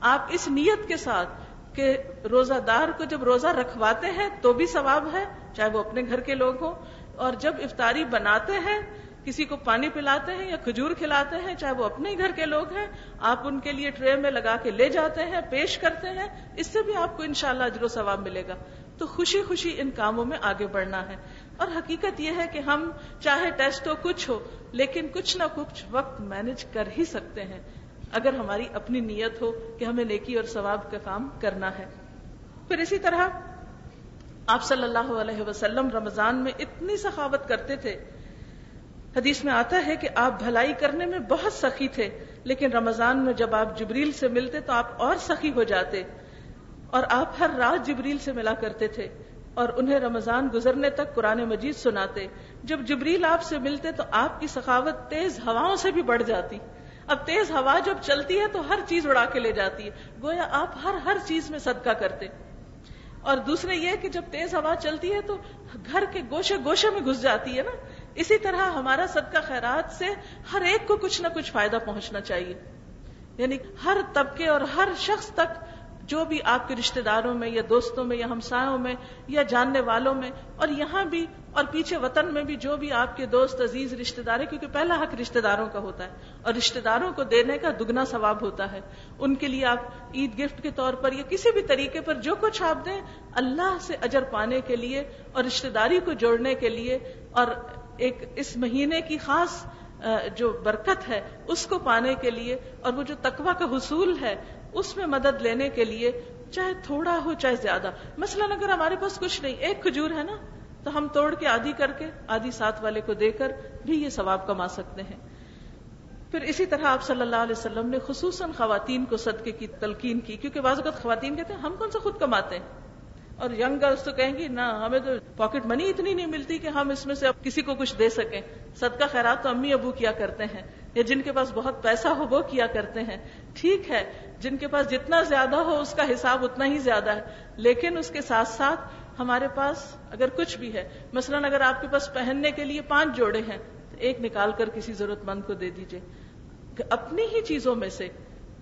آپ اس نیت کے ساتھ کہ روزہ دار کو جب روزہ رکھواتے ہیں تو بھی ثواب ہے، چاہے وہ اپنے گھر کے لوگ ہوں، اور جب افطاری بناتے ہیں، کسی کو پانی پلاتے ہیں یا کھجور کھلاتے ہیں، چاہے وہ اپنے ہی گھر کے لوگ ہیں، آپ ان کے لیے ٹرے میں لگا کے لے جاتے ہیں، پیش کرتے ہیں، اس سے بھی آپ کو انشاءاللہ اجر و ثواب ملے گا. تو خوشی خوشی ان کاموں میں آگے بڑھنا ہے. اور حقیقت یہ ہے کہ ہم چاہے ٹیسٹ ہو، کچھ ہو، لیکن کچھ نہ کچھ وقت مینج کر ہی سکتے ہیں اگر ہماری اپنی نیت ہو کہ ہمیں نیکی اور ثواب کا کام کرنا ہے. پھر اسی طرح آپ صلی اللہ علیہ وسلم رمضان میں اتنی سخاوت کرتے تھے. حدیث میں آتا ہے کہ آپ بھلائی کرنے میں بہت سخی تھے، لیکن رمضان میں جب آپ جبریل سے ملتے تو آپ اور سخی ہو جاتے، اور آپ ہر رات جبریل سے ملا کرتے تھے اور انہیں رمضان گزرنے تک قرآن مجید سناتے. جب جبریل آپ سے ملتے تو آپ کی سخاوت تیز ہواؤں سے بھی بڑھ جاتی. اب تیز ہوا جب چلتی ہے تو ہر چیز اڑا کے لے جاتی ہے، گویا آپ ہر چیز میں صدقہ کرتے. اور دوسرے یہ کہ جب تیز ہوا چلتی ہے تو گھر کے گوشے گوشے میں گھس جاتی ہے نا. اسی طرح ہمارا صدقہ خیرات سے ہر ایک کو کچھ نہ کچھ فائدہ پہنچنا چاہیے، یعنی ہر طبقے اور ہر شخص تک، جو بھی آپ کے رشتہ داروں میں یا دوستوں میں یا ہمسایوں میں یا جاننے والوں میں، اور یہاں بھی اور پیچھے وطن میں بھی جو بھی آپ کے دوست عزیز رشتہ دار ہیں، کیونکہ پہلا حق رشتہ داروں کا ہوتا ہے اور رشتہ داروں کو دینے کا دگنا ثواب ہوتا ہے. ان کے لیے آپ عید گفٹ کے طور پر یا کسی بھی طریقے پر جو کچھ آپ دیں، اللہ سے اجر پانے کے لیے اور رشتہ داری کو جوڑنے کے لیے، اور ایک اس مہینے کی خاص جو برکت ہے اس کو پانے کے لیے، اور وہ جو تقویٰ کا حصول ہے اس میں مدد لینے کے لیے، چاہے تھوڑا ہو چاہے زیادہ. مثلا اگر ہمارے پاس کچھ نہیں، ایک کھجور ہے نا، تو ہم توڑ کے آدھی کر کے آدھی ساتھ والے کو دے کر بھی یہ ثواب کما سکتے ہیں. پھر اسی طرح آپ صلی اللہ علیہ وسلم نے خصوصاً خواتین کو صدقے کی تلقین کی، کیونکہ بعض اوقات خواتین کہتے ہیں ہم کون سا خود کماتے ہیں، اور ینگ گرلس تو کہیں گی نہ، ہمیں تو پاکٹ منی اتنی نہیں ملتی کہ ہم اس میں سے اب کسی کو کچھ دے سکیں. صدقہ خیرات تو امی ابو کیا کرتے ہیں، یا جن کے پاس بہت پیسہ ہو وہ کیا کرتے ہیں. ٹھیک ہے، جن کے پاس جتنا زیادہ ہو اس کا حساب اتنا ہی زیادہ ہے، لیکن اس کے ساتھ ساتھ ہمارے پاس اگر کچھ بھی ہے، مثلا اگر آپ کے پاس پہننے کے لیے 5 جوڑے ہیں تو ایک نکال کر کسی ضرورت مند کو دے دیجئے. اپنی ہی چیزوں میں سے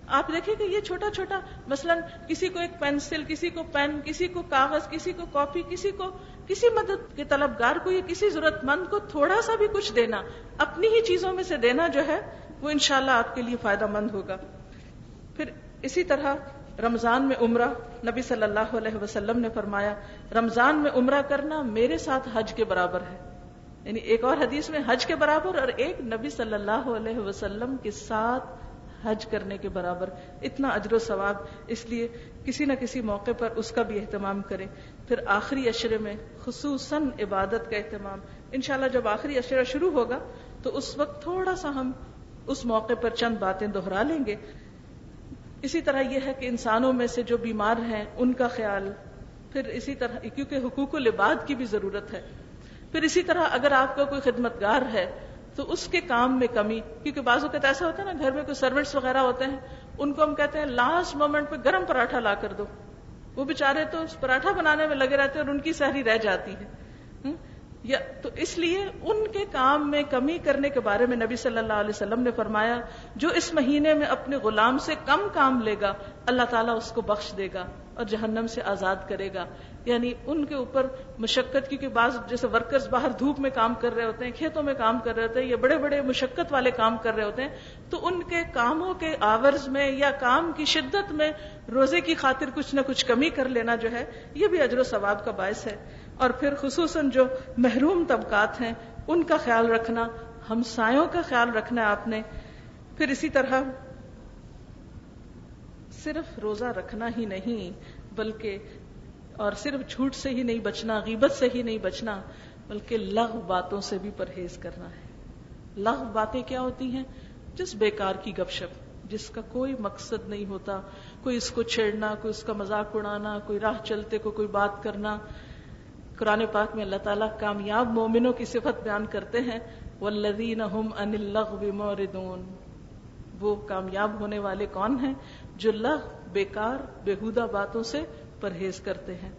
آپ دیکھیں کہ یہ چھوٹا چھوٹا، مثلا کسی کو ایک پینسل، کسی کو پین، کسی کو کاغذ، کسی کو کاپی، کسی کو کسی مدد کے طلبگار کو یا کسی ضرورت مند کو تھوڑا سا بھی کچھ دینا، اپنی ہی چیزوں میں سے دینا جو ہے وہ انشاءاللہ آپ کے لیے فائدہ مند ہوگا. پھر اسی طرح رمضان میں عمرہ، نبی صلی اللہ علیہ وسلم نے فرمایا رمضان میں عمرہ کرنا میرے ساتھ حج کے برابر ہے. یعنی ایک اور حدیث میں حج کے برابر، اور ایک نبی صلی اللہ علیہ وسلم کے ساتھ حج کرنے کے برابر. اتنا اجر و ثواب، اس لیے کسی نہ کسی موقع پر اس کا بھی اہتمام کریں. پھر آخری عشرے میں خصوصاً عبادت کا اہتمام. انشاءاللہ جب آخری عشرہ شروع ہوگا تو اس وقت تھوڑا سا ہم اس موقع پر چند باتیں دہرا لیں گے. اسی طرح یہ ہے کہ انسانوں میں سے جو بیمار ہیں ان کا خیال، پھر اسی طرح کیونکہ حقوق العباد کی بھی ضرورت ہے. پھر اسی طرح اگر آپ کا کوئی خدمتگار ہے تو اس کے کام میں کمی، کیونکہ بعض اوقات ایسا ہوتا ہے نا، گھر میں کوئی سرونٹس وغیرہ ہوتے ہیں، ان کو ہم کہتے ہیں لاسٹ مومنٹ پہ گرم پراٹھا لا کر دو، وہ بیچارے تو اس پراٹھا بنانے میں لگے رہتے ہیں اور ان کی سحری رہ جاتی ہے. تو اس لیے ان کے کام میں کمی کرنے کے بارے میں نبی صلی اللہ علیہ وسلم نے فرمایا جو اس مہینے میں اپنے غلام سے کم کام لے گا اللہ تعالیٰ اس کو بخش دے گا اور جہنم سے آزاد کرے گا. یعنی ان کے اوپر مشقت، کیونکہ بعض جیسے ورکرز باہر دھوپ میں کام کر رہے ہوتے ہیں، کھیتوں میں کام کر رہے ہوتے ہیں، یا بڑے بڑے مشقت والے کام کر رہے ہوتے ہیں، تو ان کے کاموں کے آورز میں یا کام کی شدت میں روزے کی خاطر کچھ نہ کچھ کمی کر لینا جو ہے یہ بھی اجر و ثواب کا باعث ہے. اور پھر خصوصاً جو محروم طبقات ہیں ان کا خیال رکھنا، ہمسایوں کا خیال رکھنا ہے آپ نے. پھر اسی طرح صرف روزہ رکھنا ہی نہیں بلکہ اور صرف جھوٹ سے ہی نہیں بچنا، غیبت سے ہی نہیں بچنا، بلکہ لغو باتوں سے بھی پرہیز کرنا ہے. لغو باتیں کیا ہوتی ہیں؟ جس بیکار کی گپ شپ، جس کا کوئی مقصد نہیں ہوتا، کوئی اس کو چھیڑنا، کوئی اس کا مذاق اڑانا، کوئی راہ چلتے کو کوئی بات کرنا. قرآن پاک میں اللہ تعالیٰ کامیاب مومنوں کی صفت بیان کرتے ہیں، والذین هم عن اللغو معرضون. وہ کامیاب ہونے والے کون ہیں؟ جو لغو، بیکار، بیہودہ باتوں سے پرہیز کرتے ہیں.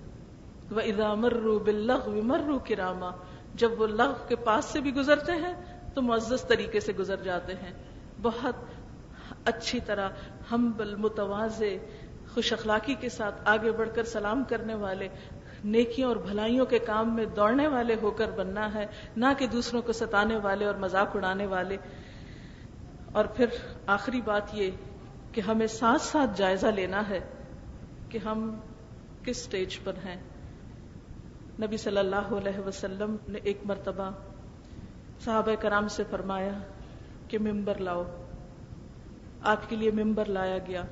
وَإِذَا مَرُّوا بِاللَّغْوِ مَرُّوا كِرَامًا. جب وہ لغو کے پاس سے بھی گزرتے ہیں تو معزز طریقے سے گزر جاتے ہیں. بہت اچھی طرح ہمبل، متواضع، خوش اخلاقی کے ساتھ آگے بڑھ کر سلام کرنے والے، نیکیوں اور بھلائیوں کے کام میں دوڑنے والے ہو کر بننا ہے، نہ کہ دوسروں کو ستانے والے اور مذاق اڑانے والے. اور پھر آخری بات یہ کہ ہمیں ساتھ ساتھ جائزہ لینا ہے کہ ہم کس سٹیج پر ہیں. نبی صلی اللہ علیہ وسلم نے ایک مرتبہ صحابہ کرام سے فرمایا کہ ممبر لاؤ. آپ کے لیے ممبر لایا گیا.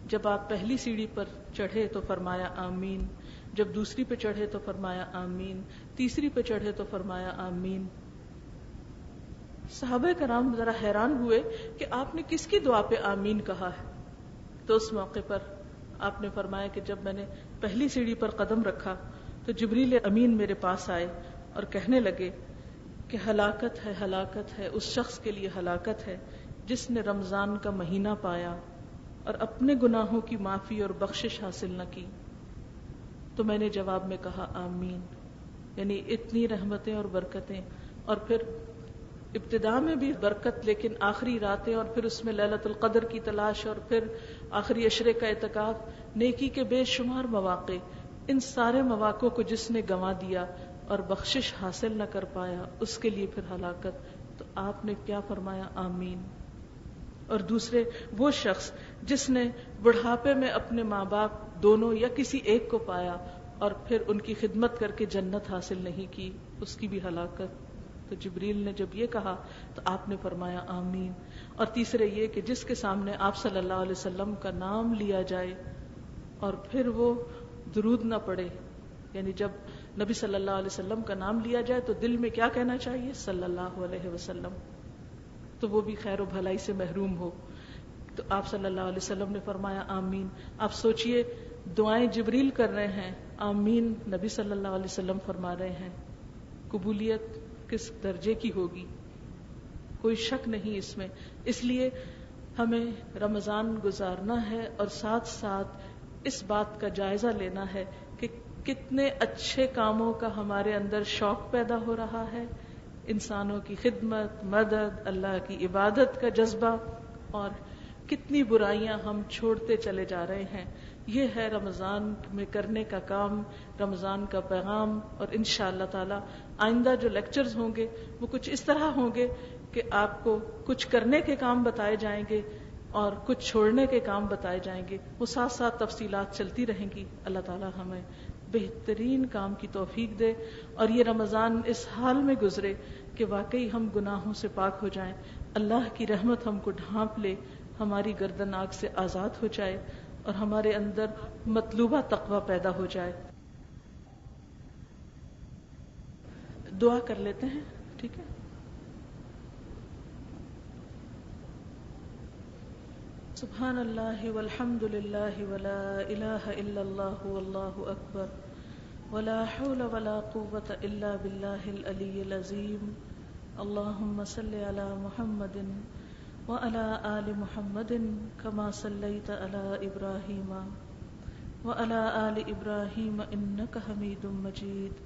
جب آپ پہلی سیڑھی پر چڑھے تو فرمایا آمین، جب دوسری پہ چڑھے تو فرمایا آمین، تیسری پہ چڑھے تو فرمایا آمین. صحابہ کرام ذرا حیران ہوئے کہ آپ نے کس کی دعا پہ آمین کہا ہے. تو اس موقع پر آپ نے فرمایا کہ جب میں نے پہلی سیڑھی پر قدم رکھا تو جبریل امین میرے پاس آئے اور کہنے لگے کہ ہلاکت ہے، ہلاکت ہے، اس شخص کے لیے ہلاکت ہے جس نے رمضان کا مہینہ پایا اور اپنے گناہوں کی معافی اور بخشش حاصل نہ کی. تو میں نے جواب میں کہا آمین. یعنی اتنی رحمتیں اور برکتیں، اور پھر ابتدا میں بھی برکت، لیکن آخری راتیں، اور پھر اس میں لیلۃ القدر کی تلاش، اور پھر آخری عشرے کا اعتکاف، نیکی کے بے شمار مواقع. ان سارے مواقع کو جس نے گنوا دیا اور بخشش حاصل نہ کر پایا، اس کے لیے پھر ہلاکت. تو آپ نے کیا فرمایا؟ آمین. اور دوسرے وہ شخص جس نے بڑھاپے میں اپنے ماں باپ دونوں یا کسی ایک کو پایا اور پھر ان کی خدمت کر کے جنت حاصل نہیں کی، اس کی بھی ہلاکت. تو جبریل نے جب یہ کہا تو آپ نے فرمایا آمین. اور تیسرے یہ کہ جس کے سامنے آپ صلی اللہ علیہ وسلم کا نام لیا جائے اور پھر وہ درود نہ پڑے. یعنی جب نبی صلی اللہ علیہ وسلم کا نام لیا جائے تو دل میں کیا کہنا چاہیے؟ صلی اللہ علیہ وسلم. تو وہ بھی خیر و بھلائی سے محروم ہو. تو آپ صلی اللہ علیہ وسلم نے فرمایا آمین. آپ سوچئے دعائیں جبریل کر رہے ہیں، آمین نبی صلی اللہ علیہ وسلم فرما رہے ہیں. قبولیت کس درجے کی ہوگی، کوئی شک نہیں اس میں. اس لیے ہمیں رمضان گزارنا ہے اور ساتھ ساتھ اس بات کا جائزہ لینا ہے کہ کتنے اچھے کاموں کا ہمارے اندر شوق پیدا ہو رہا ہے، انسانوں کی خدمت، مدد، اللہ کی عبادت کا جذبہ، اور کتنی برائیاں ہم چھوڑتے چلے جا رہے ہیں. یہ ہے رمضان میں کرنے کا کام، رمضان کا پیغام. اور انشاءاللہ تعالی آئندہ جو لیکچرز ہوں گے وہ کچھ اس طرح ہوں گے کہ آپ کو کچھ کرنے کے کام بتائے جائیں گے اور کچھ چھوڑنے کے کام بتائے جائیں گے. وہ ساتھ ساتھ تفصیلات چلتی رہیں گی. اللہ تعالی ہمیں بہترین کام کی توفیق دے اور یہ رمضان اس حال میں گزرے کہ واقعی ہم گناہوں سے پاک ہو جائیں، اللہ کی رحمت ہم کو ڈھانپ لے، ہماری گردن آگ سے آزاد ہو جائے اور ہمارے اندر مطلوبہ تقوی پیدا ہو جائے. دعا کر لیتے ہیں، ٹھیک ہے؟ سبحان اللہ والحمد للہ ولا الہ الا اللہ واللہ اکبر ولا حول ولا قوة الا باللہ العلی العظیم. اللہم صل علی محمد وعلى آل محمد كما صليت على إبراهيم وعلى آل إبراهيم إنك حميد مجيد.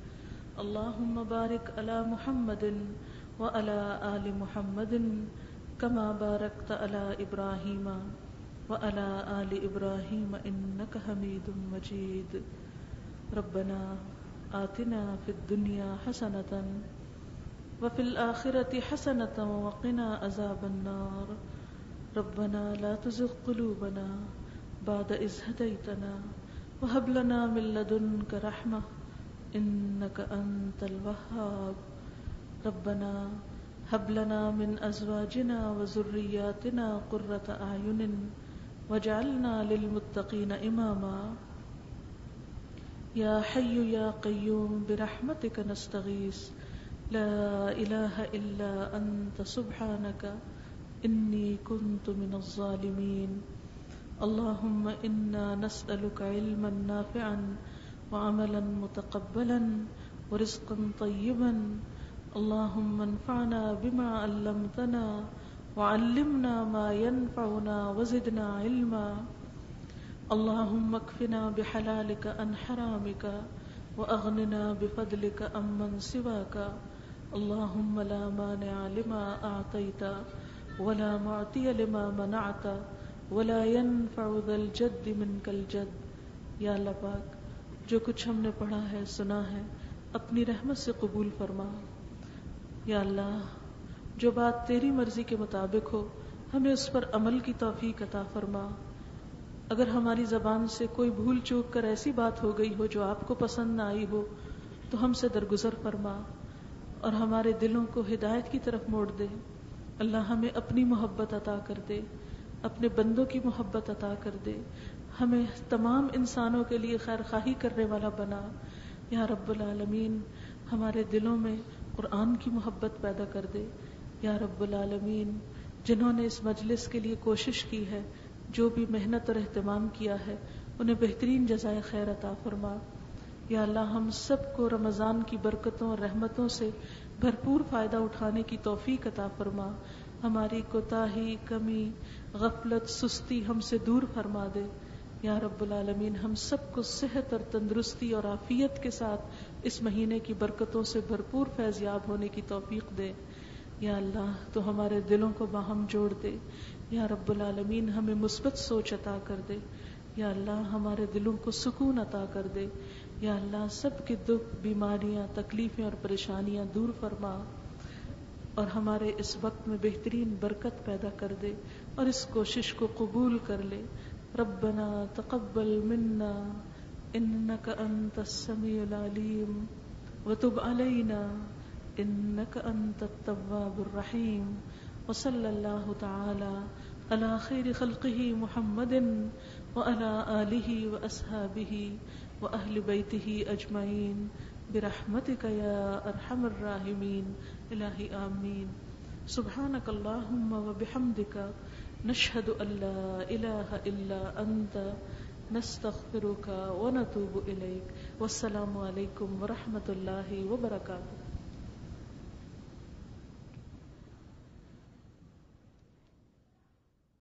اللهم بارك على محمد وعلى آل محمد كما باركت على إبراهيم وعلى آل إبراهيم إنك حميد مجيد. ربنا آتنا في الدنيا حسنة وفي الآخرة حسنة وقنا عذاب النار. ربنا لا تزغ قلوبنا بعد إذ هديتنا وهب لنا من لدنك رحمة إنك أنت الوهاب. ربنا هب لنا من أزواجنا وذرياتنا قرة أعين واجعلنا للمتقين إماما. يا حي يا قيوم برحمتك نستغيث لا إله إلا أنت سبحانك إني كنت من الظالمين اللهم إنا نسألك علما نافعا وعملا متقبلا ورزقا طيبا اللهم انفعنا بما علمتنا وعلمنا ما ينفعنا وزدنا علما اللهم اكفنا بحلالك عن حرامك وأغننا بفضلك عمن سواك اللهم لا مانع لما أعطيت ولا معطي لما منعت ولا ينفع ذا الجد منك الجد. یا اللہ پاک جو کچھ ہم نے پڑھا ہے سنا ہے اپنی رحمت سے قبول فرما. یا اللہ جو بات تیری مرضی کے مطابق ہو ہمیں اس پر عمل کی توفیق عطا فرما. اگر ہماری زبان سے کوئی بھول چوک کر ایسی بات ہو گئی ہو جو آپ کو پسند نہ آئی ہو تو ہم سے درگزر فرما اور ہمارے دلوں کو ہدایت کی طرف موڑ دے. اللہ ہمیں اپنی محبت عطا کر دے, اپنے بندوں کی محبت عطا کر دے, ہمیں تمام انسانوں کے لیے خیر خواہی کرنے والا بنا. یا رب العالمین ہمارے دلوں میں قرآن کی محبت پیدا کر دے. یا رب العالمین جنہوں نے اس مجلس کے لیے کوشش کی ہے, جو بھی محنت اور اہتمام کیا ہے, انہیں بہترین جزائے خیر عطا فرما. یا اللہ ہم سب کو رمضان کی برکتوں اور رحمتوں سے بھرپور فائدہ اٹھانے کی توفیق عطا فرما. ہماری کوتاہی, کمی, غفلت, سستی ہم سے دور فرما دے. یا رب العالمین ہم سب کو صحت اور تندرستی اور عافیت کے ساتھ اس مہینے کی برکتوں سے بھرپور فیض یاب ہونے کی توفیق دے. یا اللہ تو ہمارے دلوں کو باہم جوڑ دے. یا رب العالمین ہمیں مثبت سوچ عطا کر دے. یا اللہ ہمارے دلوں کو سکون عطا کر دے. یا اللہ سب کے دکھ, بیماریاں, تکلیفیں اور پریشانیاں دور فرما اور ہمارے اس وقت میں بہترین برکت پیدا کر دے اور اس کوشش کو قبول کر لے. ربنا تقبل منا انك انت السميع العليم وتب علينا انك انت التواب الرحيم وصلى الله تعالى على خير خلقه محمد وعلى آله وأصحابه وأهل بيته أجمعين برحمتك يا أرحم الراحمين إلهي آمين. سبحانك اللهم وبحمدك نشهد أن لا إله إلا أنت نستغفرك ونتوب إليك. والسلام عليكم ورحمة الله وبركاته.